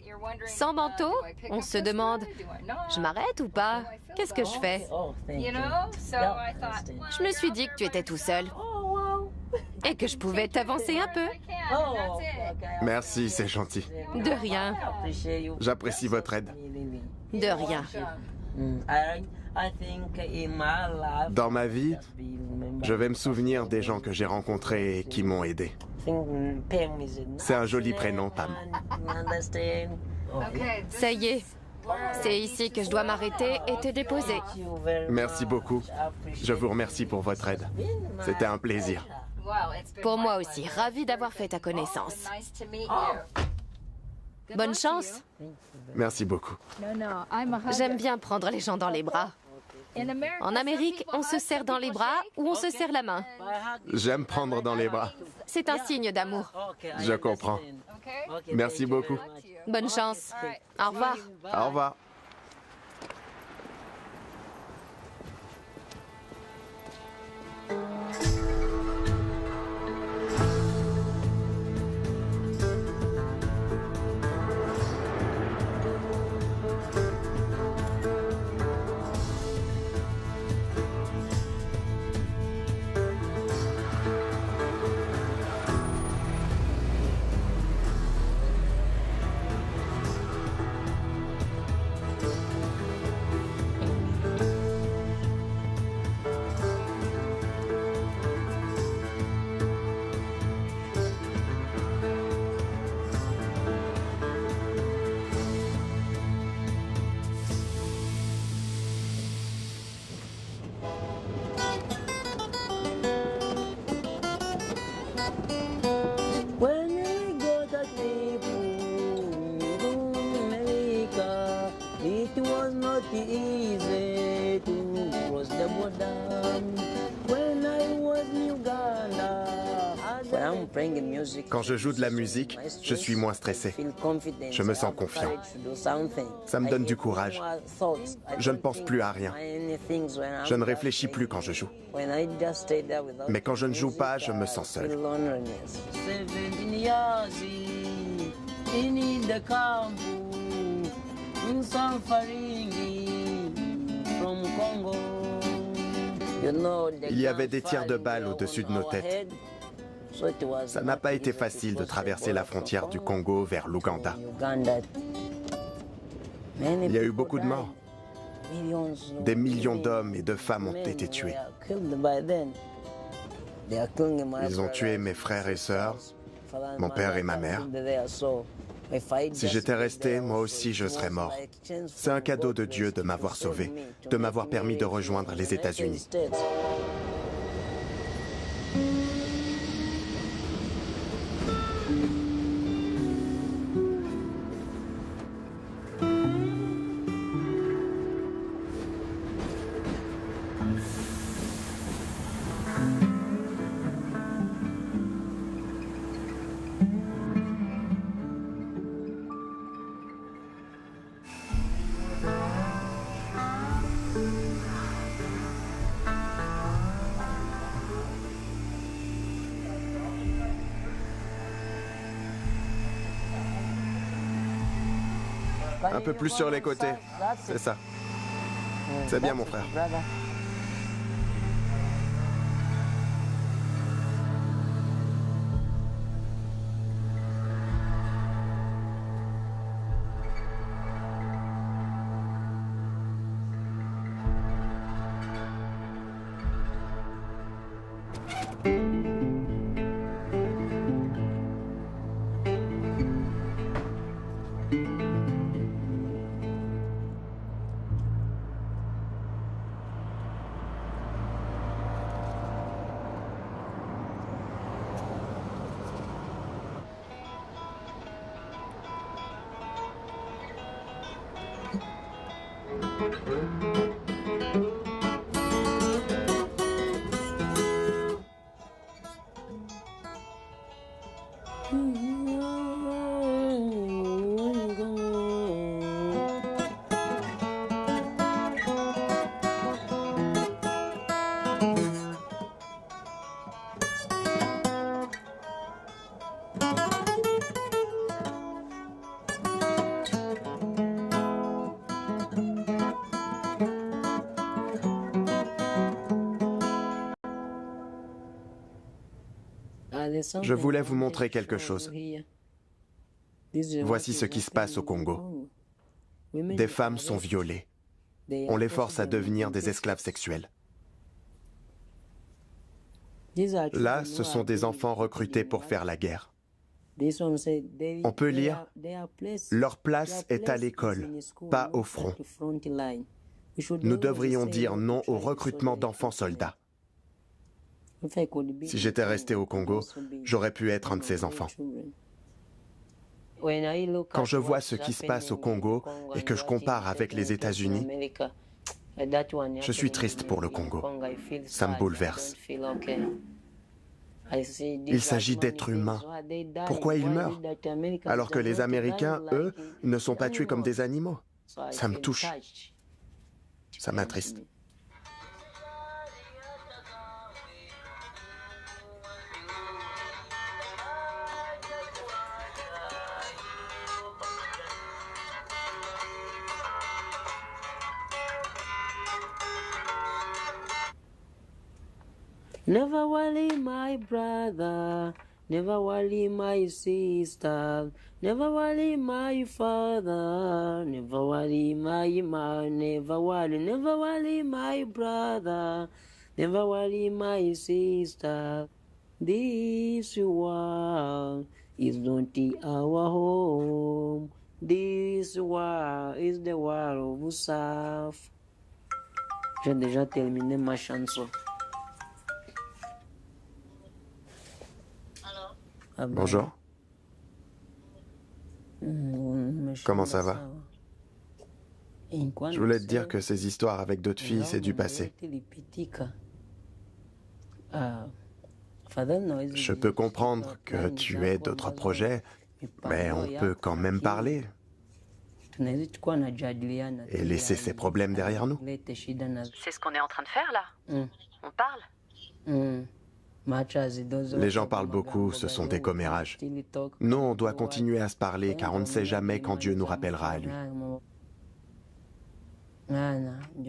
sans manteau, on se demande « Je m'arrête ou pas? Qu'est-ce que je fais ?» Je me suis dit que tu étais tout seul et que je pouvais t'avancer un peu. Merci, c'est gentil. De rien. J'apprécie votre aide. De rien. Dans ma vie, je vais me souvenir des gens que j'ai rencontrés et qui m'ont aidé. C'est un joli prénom, Pam. Ça y est. C'est ici que je dois m'arrêter et te déposer. Merci beaucoup. Je vous remercie pour votre aide. C'était un plaisir. Pour moi aussi, ravi d'avoir fait ta connaissance. Bonne chance. Merci beaucoup. J'aime bien prendre les gens dans les bras. En Amérique, on se serre dans les bras ou on se serre la main. J'aime prendre dans les bras. C'est un signe d'amour. Je comprends. Merci beaucoup. Bonne chance. Au revoir. Au revoir. Quand je joue de la musique, je suis moins stressé. Je me sens confiant. Ça me donne du courage. Je ne pense plus à rien. Je ne réfléchis plus quand je joue. Mais quand je ne joue pas, je me sens seul. Il y avait des tirs de balles au-dessus de nos têtes. Ça n'a pas été facile de traverser la frontière du Congo vers l'Ouganda. Il y a eu beaucoup de morts. Des millions d'hommes et de femmes ont été tués. Ils ont tué mes frères et sœurs, mon père et ma mère. Si j'étais resté, moi aussi je serais mort. C'est un cadeau de Dieu de m'avoir sauvé, de m'avoir permis de rejoindre les États-Unis. Un peu plus sur les côtés. C'est ça. C'est bien, mon frère. Je voulais vous montrer quelque chose. Voici ce qui se passe au Congo. Des femmes sont violées. On les force à devenir des esclaves sexuels. Là, ce sont des enfants recrutés pour faire la guerre. On peut lire « Leur place est à l'école, pas au front. Nous devrions dire non au recrutement d'enfants soldats. » Si j'étais resté au Congo, j'aurais pu être un de ces enfants. Quand je vois ce qui se passe au Congo et que je compare avec les États-Unis, je suis triste pour le Congo. Ça me bouleverse. Il s'agit d'êtres humains. Pourquoi ils meurent? Alors que les Américains, eux, ne sont pas tués comme des animaux. Ça me touche. Ça m'attriste. Never worry, my brother. Never worry, my sister. Never worry, my father. Never worry, my man. Never worry, my brother. Never worry, my sister. This world is not our home. This world is the world of self. J'ai déjà terminé ma chanson. Bonjour. Comment ça va? Je voulais te dire que ces histoires avec d'autres filles, c'est du passé. Je peux comprendre que tu aies d'autres projets, mais on peut quand même parler et laisser ces problèmes derrière nous. C'est ce qu'on est en train de faire là. On parle. Les gens parlent beaucoup, ce sont des commérages. Nous, on doit continuer à se parler car on ne sait jamais quand Dieu nous rappellera à lui.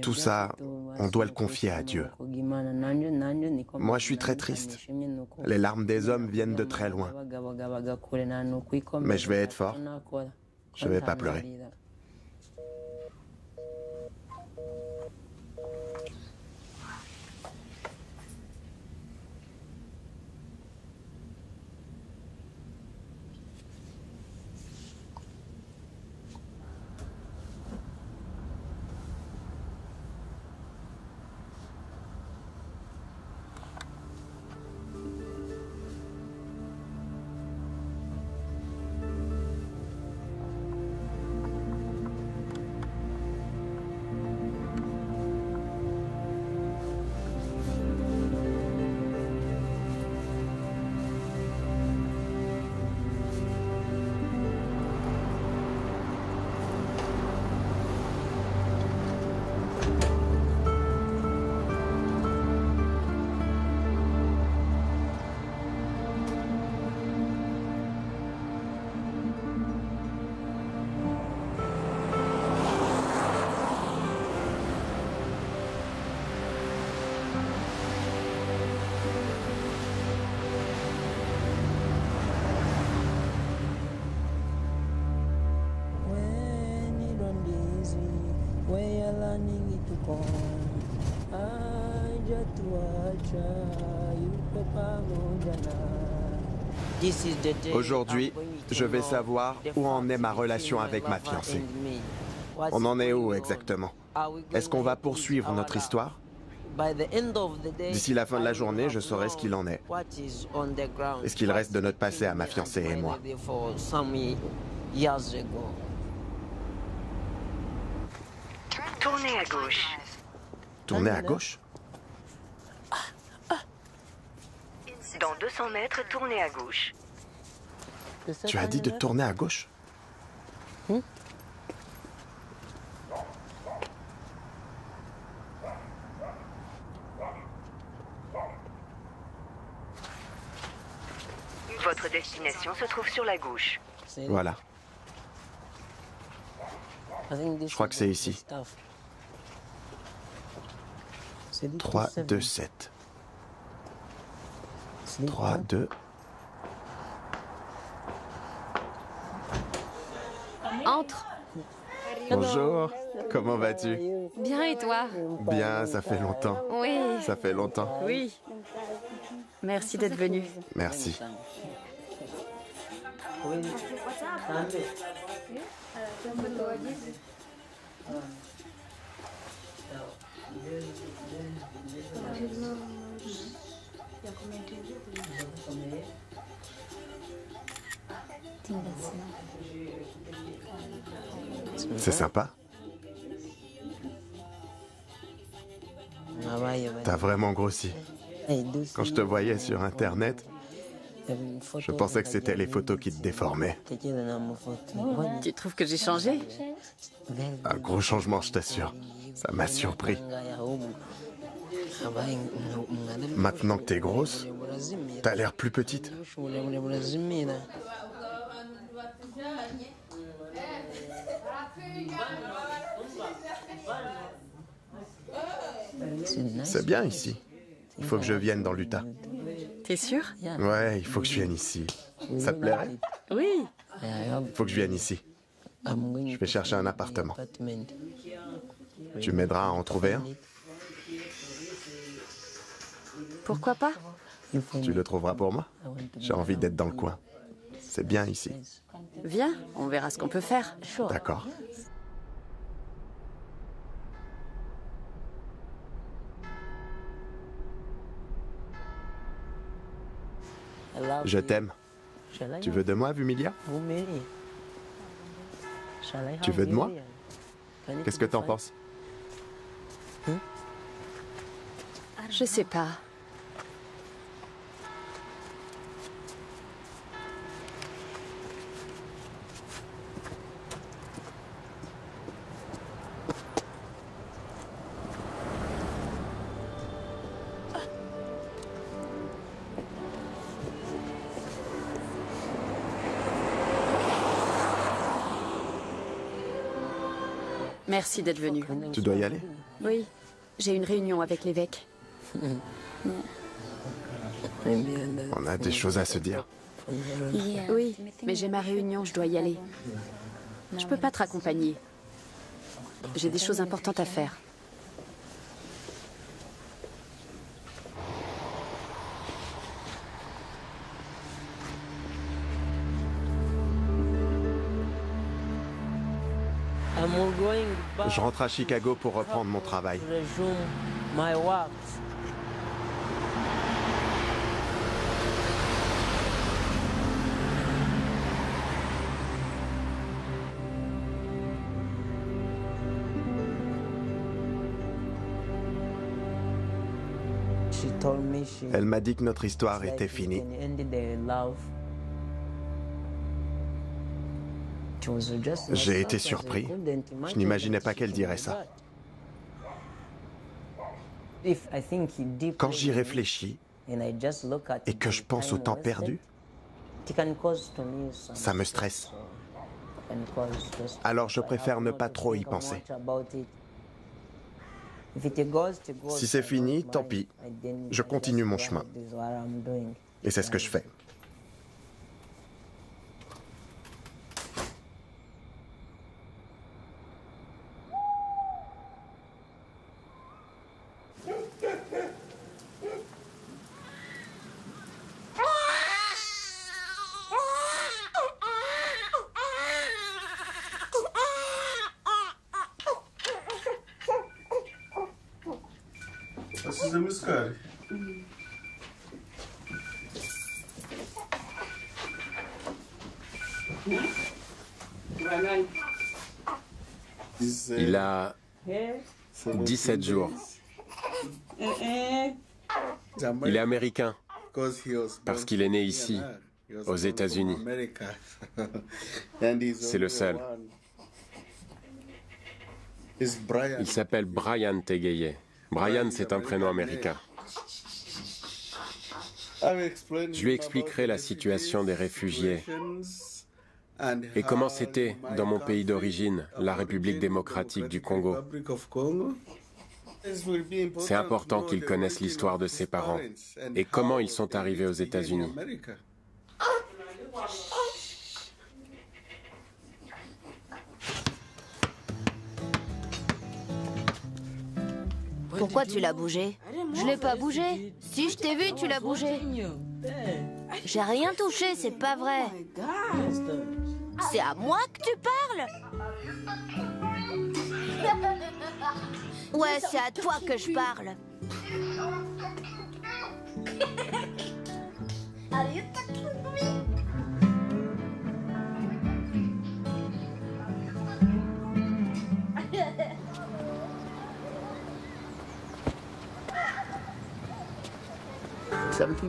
Tout ça, on doit le confier à Dieu. Moi, je suis très triste. Les larmes des hommes viennent de très loin. Mais je vais être fort. Je ne vais pas pleurer. Aujourd'hui, je vais savoir où en est ma relation avec ma fiancée. On en est où exactement? Est-ce qu'on va poursuivre notre histoire? D'ici la fin de la journée, je saurai ce qu'il en est. Et ce qu'il reste de notre passé à ma fiancée et moi. Tournez à gauche. Tournez à gauche? Dans 200 mètres, tournez à gauche. Tu as dit de tourner à gauche? Votre destination se trouve sur la gauche. Voilà. Je crois que c'est ici. 3, 2, 7. 3, 2. Entre. Bonjour, comment vas-tu? Bien et toi? Bien, ça fait longtemps. Oui. Ça fait longtemps. Oui. Merci d'être venu. Merci. C'est sympa. T'as vraiment grossi. Quand je te voyais sur Internet, je pensais que c'était les photos qui te déformaient. Tu trouves que j'ai changé? Un gros changement, je t'assure. Ça m'a surpris. Maintenant que t'es grosse, t'as l'air plus petite. C'est bien ici. Il faut que je vienne dans l'Utah. T'es sûr? Ouais, il faut que je vienne ici. Ça te plairait? Oui. Il faut que je vienne ici. Je vais chercher un appartement. Tu m'aideras à en trouver un? Pourquoi pas? Tu le trouveras pour moi? J'ai envie d'être dans le coin. C'est bien ici. Viens, on verra ce qu'on peut faire. D'accord. Je t'aime. Tu veux de moi, Vumilia? Tu veux de moi? Qu'est-ce que t'en penses? Je sais pas. Merci d'être venu. Tu dois y aller? Oui, j'ai une réunion avec l'évêque. On a des choses à se dire. Oui, mais j'ai ma réunion, je dois y aller. Je peux pas te raccompagner. J'ai des choses importantes à faire. Je rentre à Chicago pour reprendre mon travail. Elle m'a dit que notre histoire était finie. J'ai été surpris. Je n'imaginais pas qu'elle dirait ça. Quand j'y réfléchis et que je pense au temps perdu, ça me stresse. Alors je préfère ne pas trop y penser. Si c'est fini, tant pis. Je continue mon chemin. Et c'est ce que je fais. Il a 17 jours. Il est américain parce qu'il est né ici, aux États-Unis. C'est le seul. Il s'appelle Brian Tegeye. Brian, c'est un prénom américain. Je lui expliquerai la situation des réfugiés et comment c'était dans mon pays d'origine, la République démocratique du Congo. C'est important qu'il connaisse l'histoire de ses parents et comment ils sont arrivés aux États-Unis. Pourquoi tu l'as bougé? Je l'ai pas bougé. Si je t'ai vu, tu l'as bougé. J'ai rien touché, c'est pas vrai. C'est à moi que tu parles? Ouais, c'est à toi que je parle.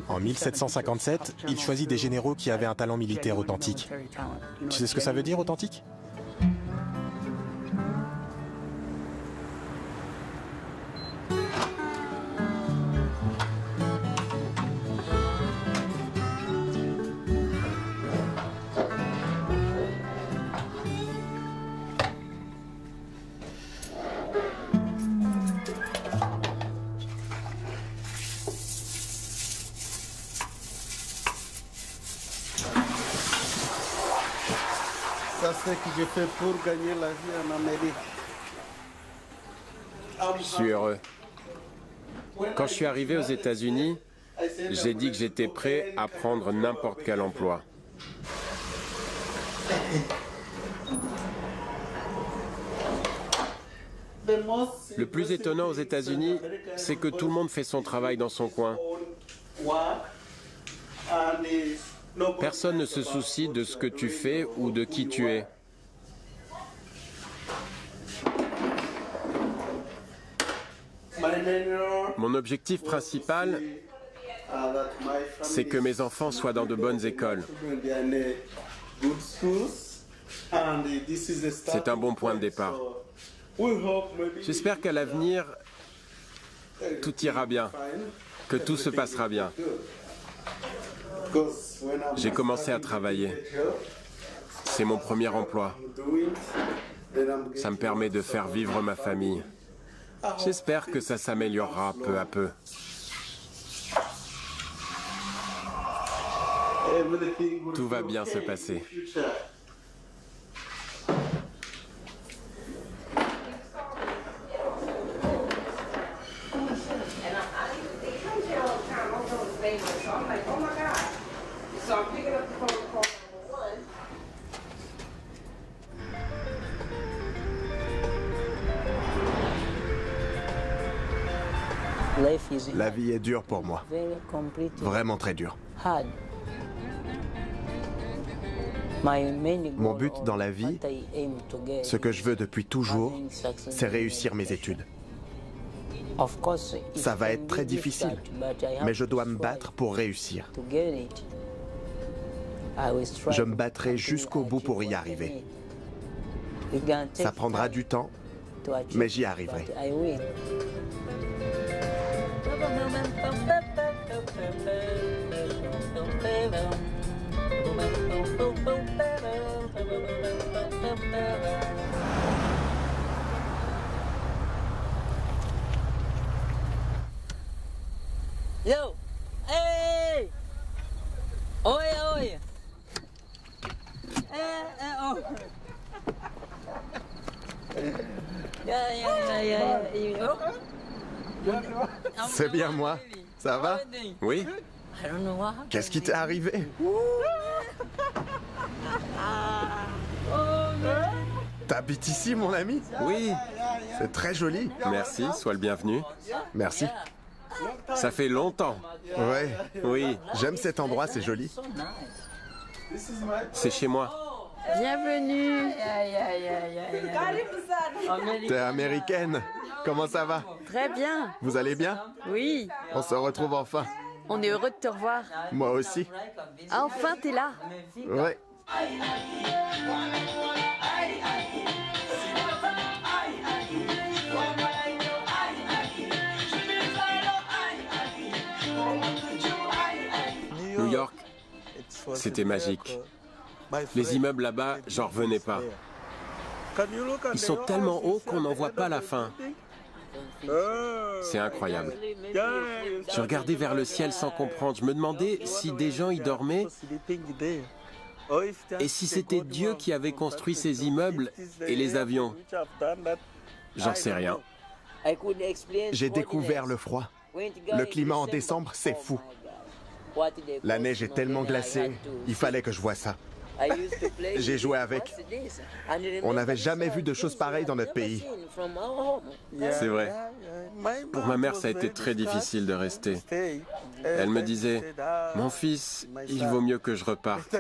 En 1757, il choisit des généraux qui avaient un talent militaire authentique. Tu sais ce que ça veut dire, authentique ? Ça, c'est ce que je fais pour gagner la vie en Amérique. Je suis heureux. Quand je suis arrivé aux États-Unis, j'ai dit que j'étais prêt à prendre n'importe quel emploi. Le plus étonnant aux États-Unis, c'est que tout le monde fait son travail dans son coin. Personne ne se soucie de ce que tu fais ou de qui tu es. Mon objectif principal, c'est que mes enfants soient dans de bonnes écoles. C'est un bon point de départ. J'espère qu'à l'avenir, tout ira bien, que tout se passera bien. J'ai commencé à travailler. C'est mon premier emploi. Ça me permet de faire vivre ma famille. J'espère que ça s'améliorera peu à peu. Tout va bien se passer. La vie est dure pour moi. Vraiment très dure. Mon but dans la vie, ce que je veux depuis toujours, c'est réussir mes études. Ça va être très difficile, mais je dois me battre pour réussir. Je me battrai jusqu'au bout pour y arriver. Ça prendra du temps, mais j'y arriverai. Yo! Hey! Oi, oi! Oh! C'est bien moi. Ça va? Oui? Qu'est-ce qui t'est arrivé? T'habites ici, mon ami? Oui. C'est très joli. Merci, sois le bienvenu. Merci. Ça fait longtemps. Ouais. Oui. J'aime cet endroit, c'est joli. C'est chez moi. Bienvenue. T'es américaine. Comment ça va? Très bien. Vous allez bien? Oui. On se retrouve enfin. On est heureux de te revoir. Moi aussi. Enfin, t'es là. Ouais. New York, c'était magique. Les immeubles là-bas, j'en revenais pas. Ils sont tellement hauts qu'on n'en voit pas la fin. C'est incroyable. Je regardais vers le ciel sans comprendre. Je me demandais si des gens y dormaient et si c'était Dieu qui avait construit ces immeubles et les avions. J'en sais rien. J'ai découvert le froid. Le climat en décembre, c'est fou. La neige est tellement glacée, il fallait que je voie ça. J'ai joué avec. On n'avait jamais vu de choses pareilles dans notre pays. C'est vrai. Pour ma mère, ça a été très difficile de rester. Elle me disait, « Mon fils, il vaut mieux que je reparte.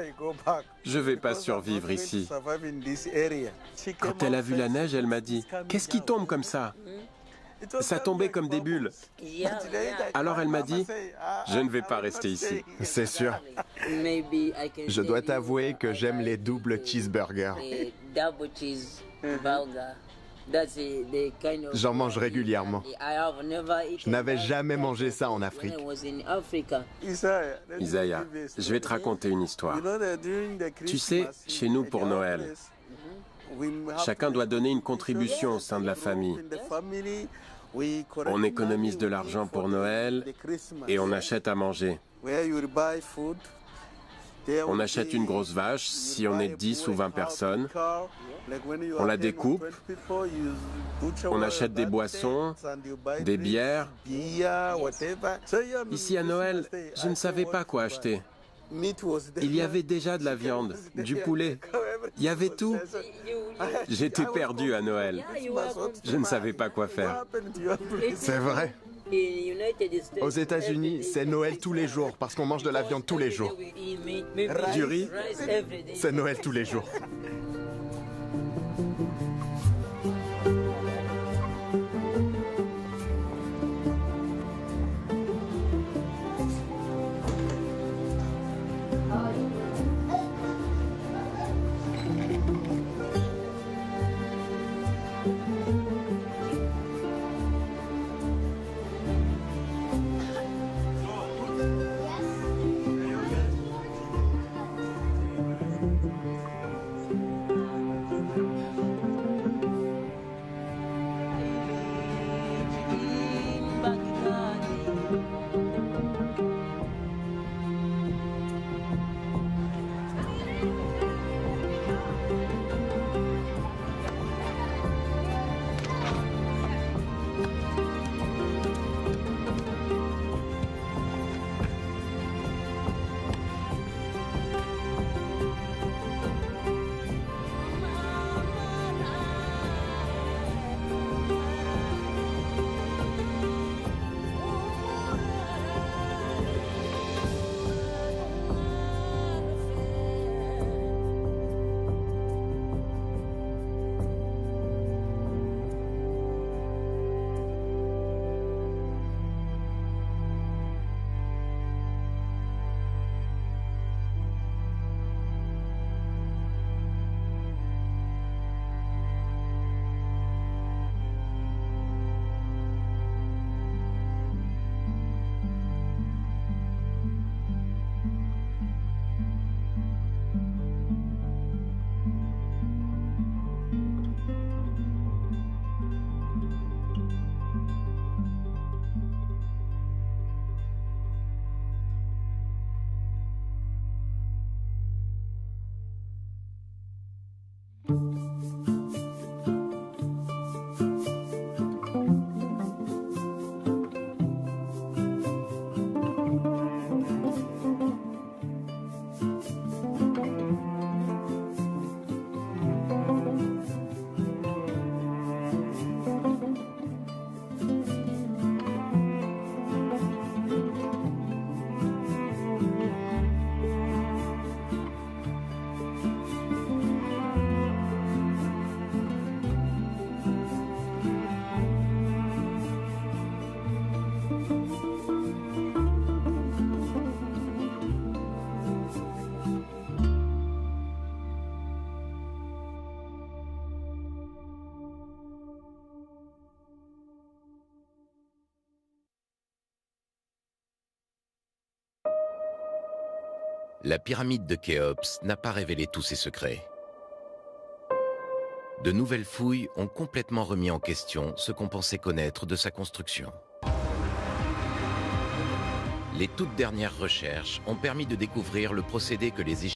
Je ne vais pas survivre ici. » Quand elle a vu la neige, elle m'a dit, « Qu'est-ce qui tombe comme ça ?» Ça tombait comme des bulles. Alors elle m'a dit, je ne vais pas rester ici. C'est sûr. Je dois t'avouer que j'aime les doubles cheeseburgers. J'en mange régulièrement. Je n'avais jamais mangé ça en Afrique. Isaiah, je vais te raconter une histoire. Tu sais, chez nous pour Noël, chacun doit donner une contribution au sein de la famille. On économise de l'argent pour Noël et on achète à manger. On achète une grosse vache si on est 10 ou 20 personnes. On la découpe. On achète des boissons, des bières. Ici à Noël, je ne savais pas quoi acheter. Il y avait déjà de la viande, du poulet. Il y avait tout. J'étais perdu à Noël. Je ne savais pas quoi faire. C'est vrai. Aux États-Unis, c'est Noël tous les jours parce qu'on mange de la viande tous les jours. Du riz? C'est Noël tous les jours. la pyramide de Khéops n'a pas révélé tous ses secrets. De nouvelles fouilles ont complètement remis en question ce qu'on pensait connaître de sa construction. Les toutes dernières recherches ont permis de découvrir le procédé que les Égyptiens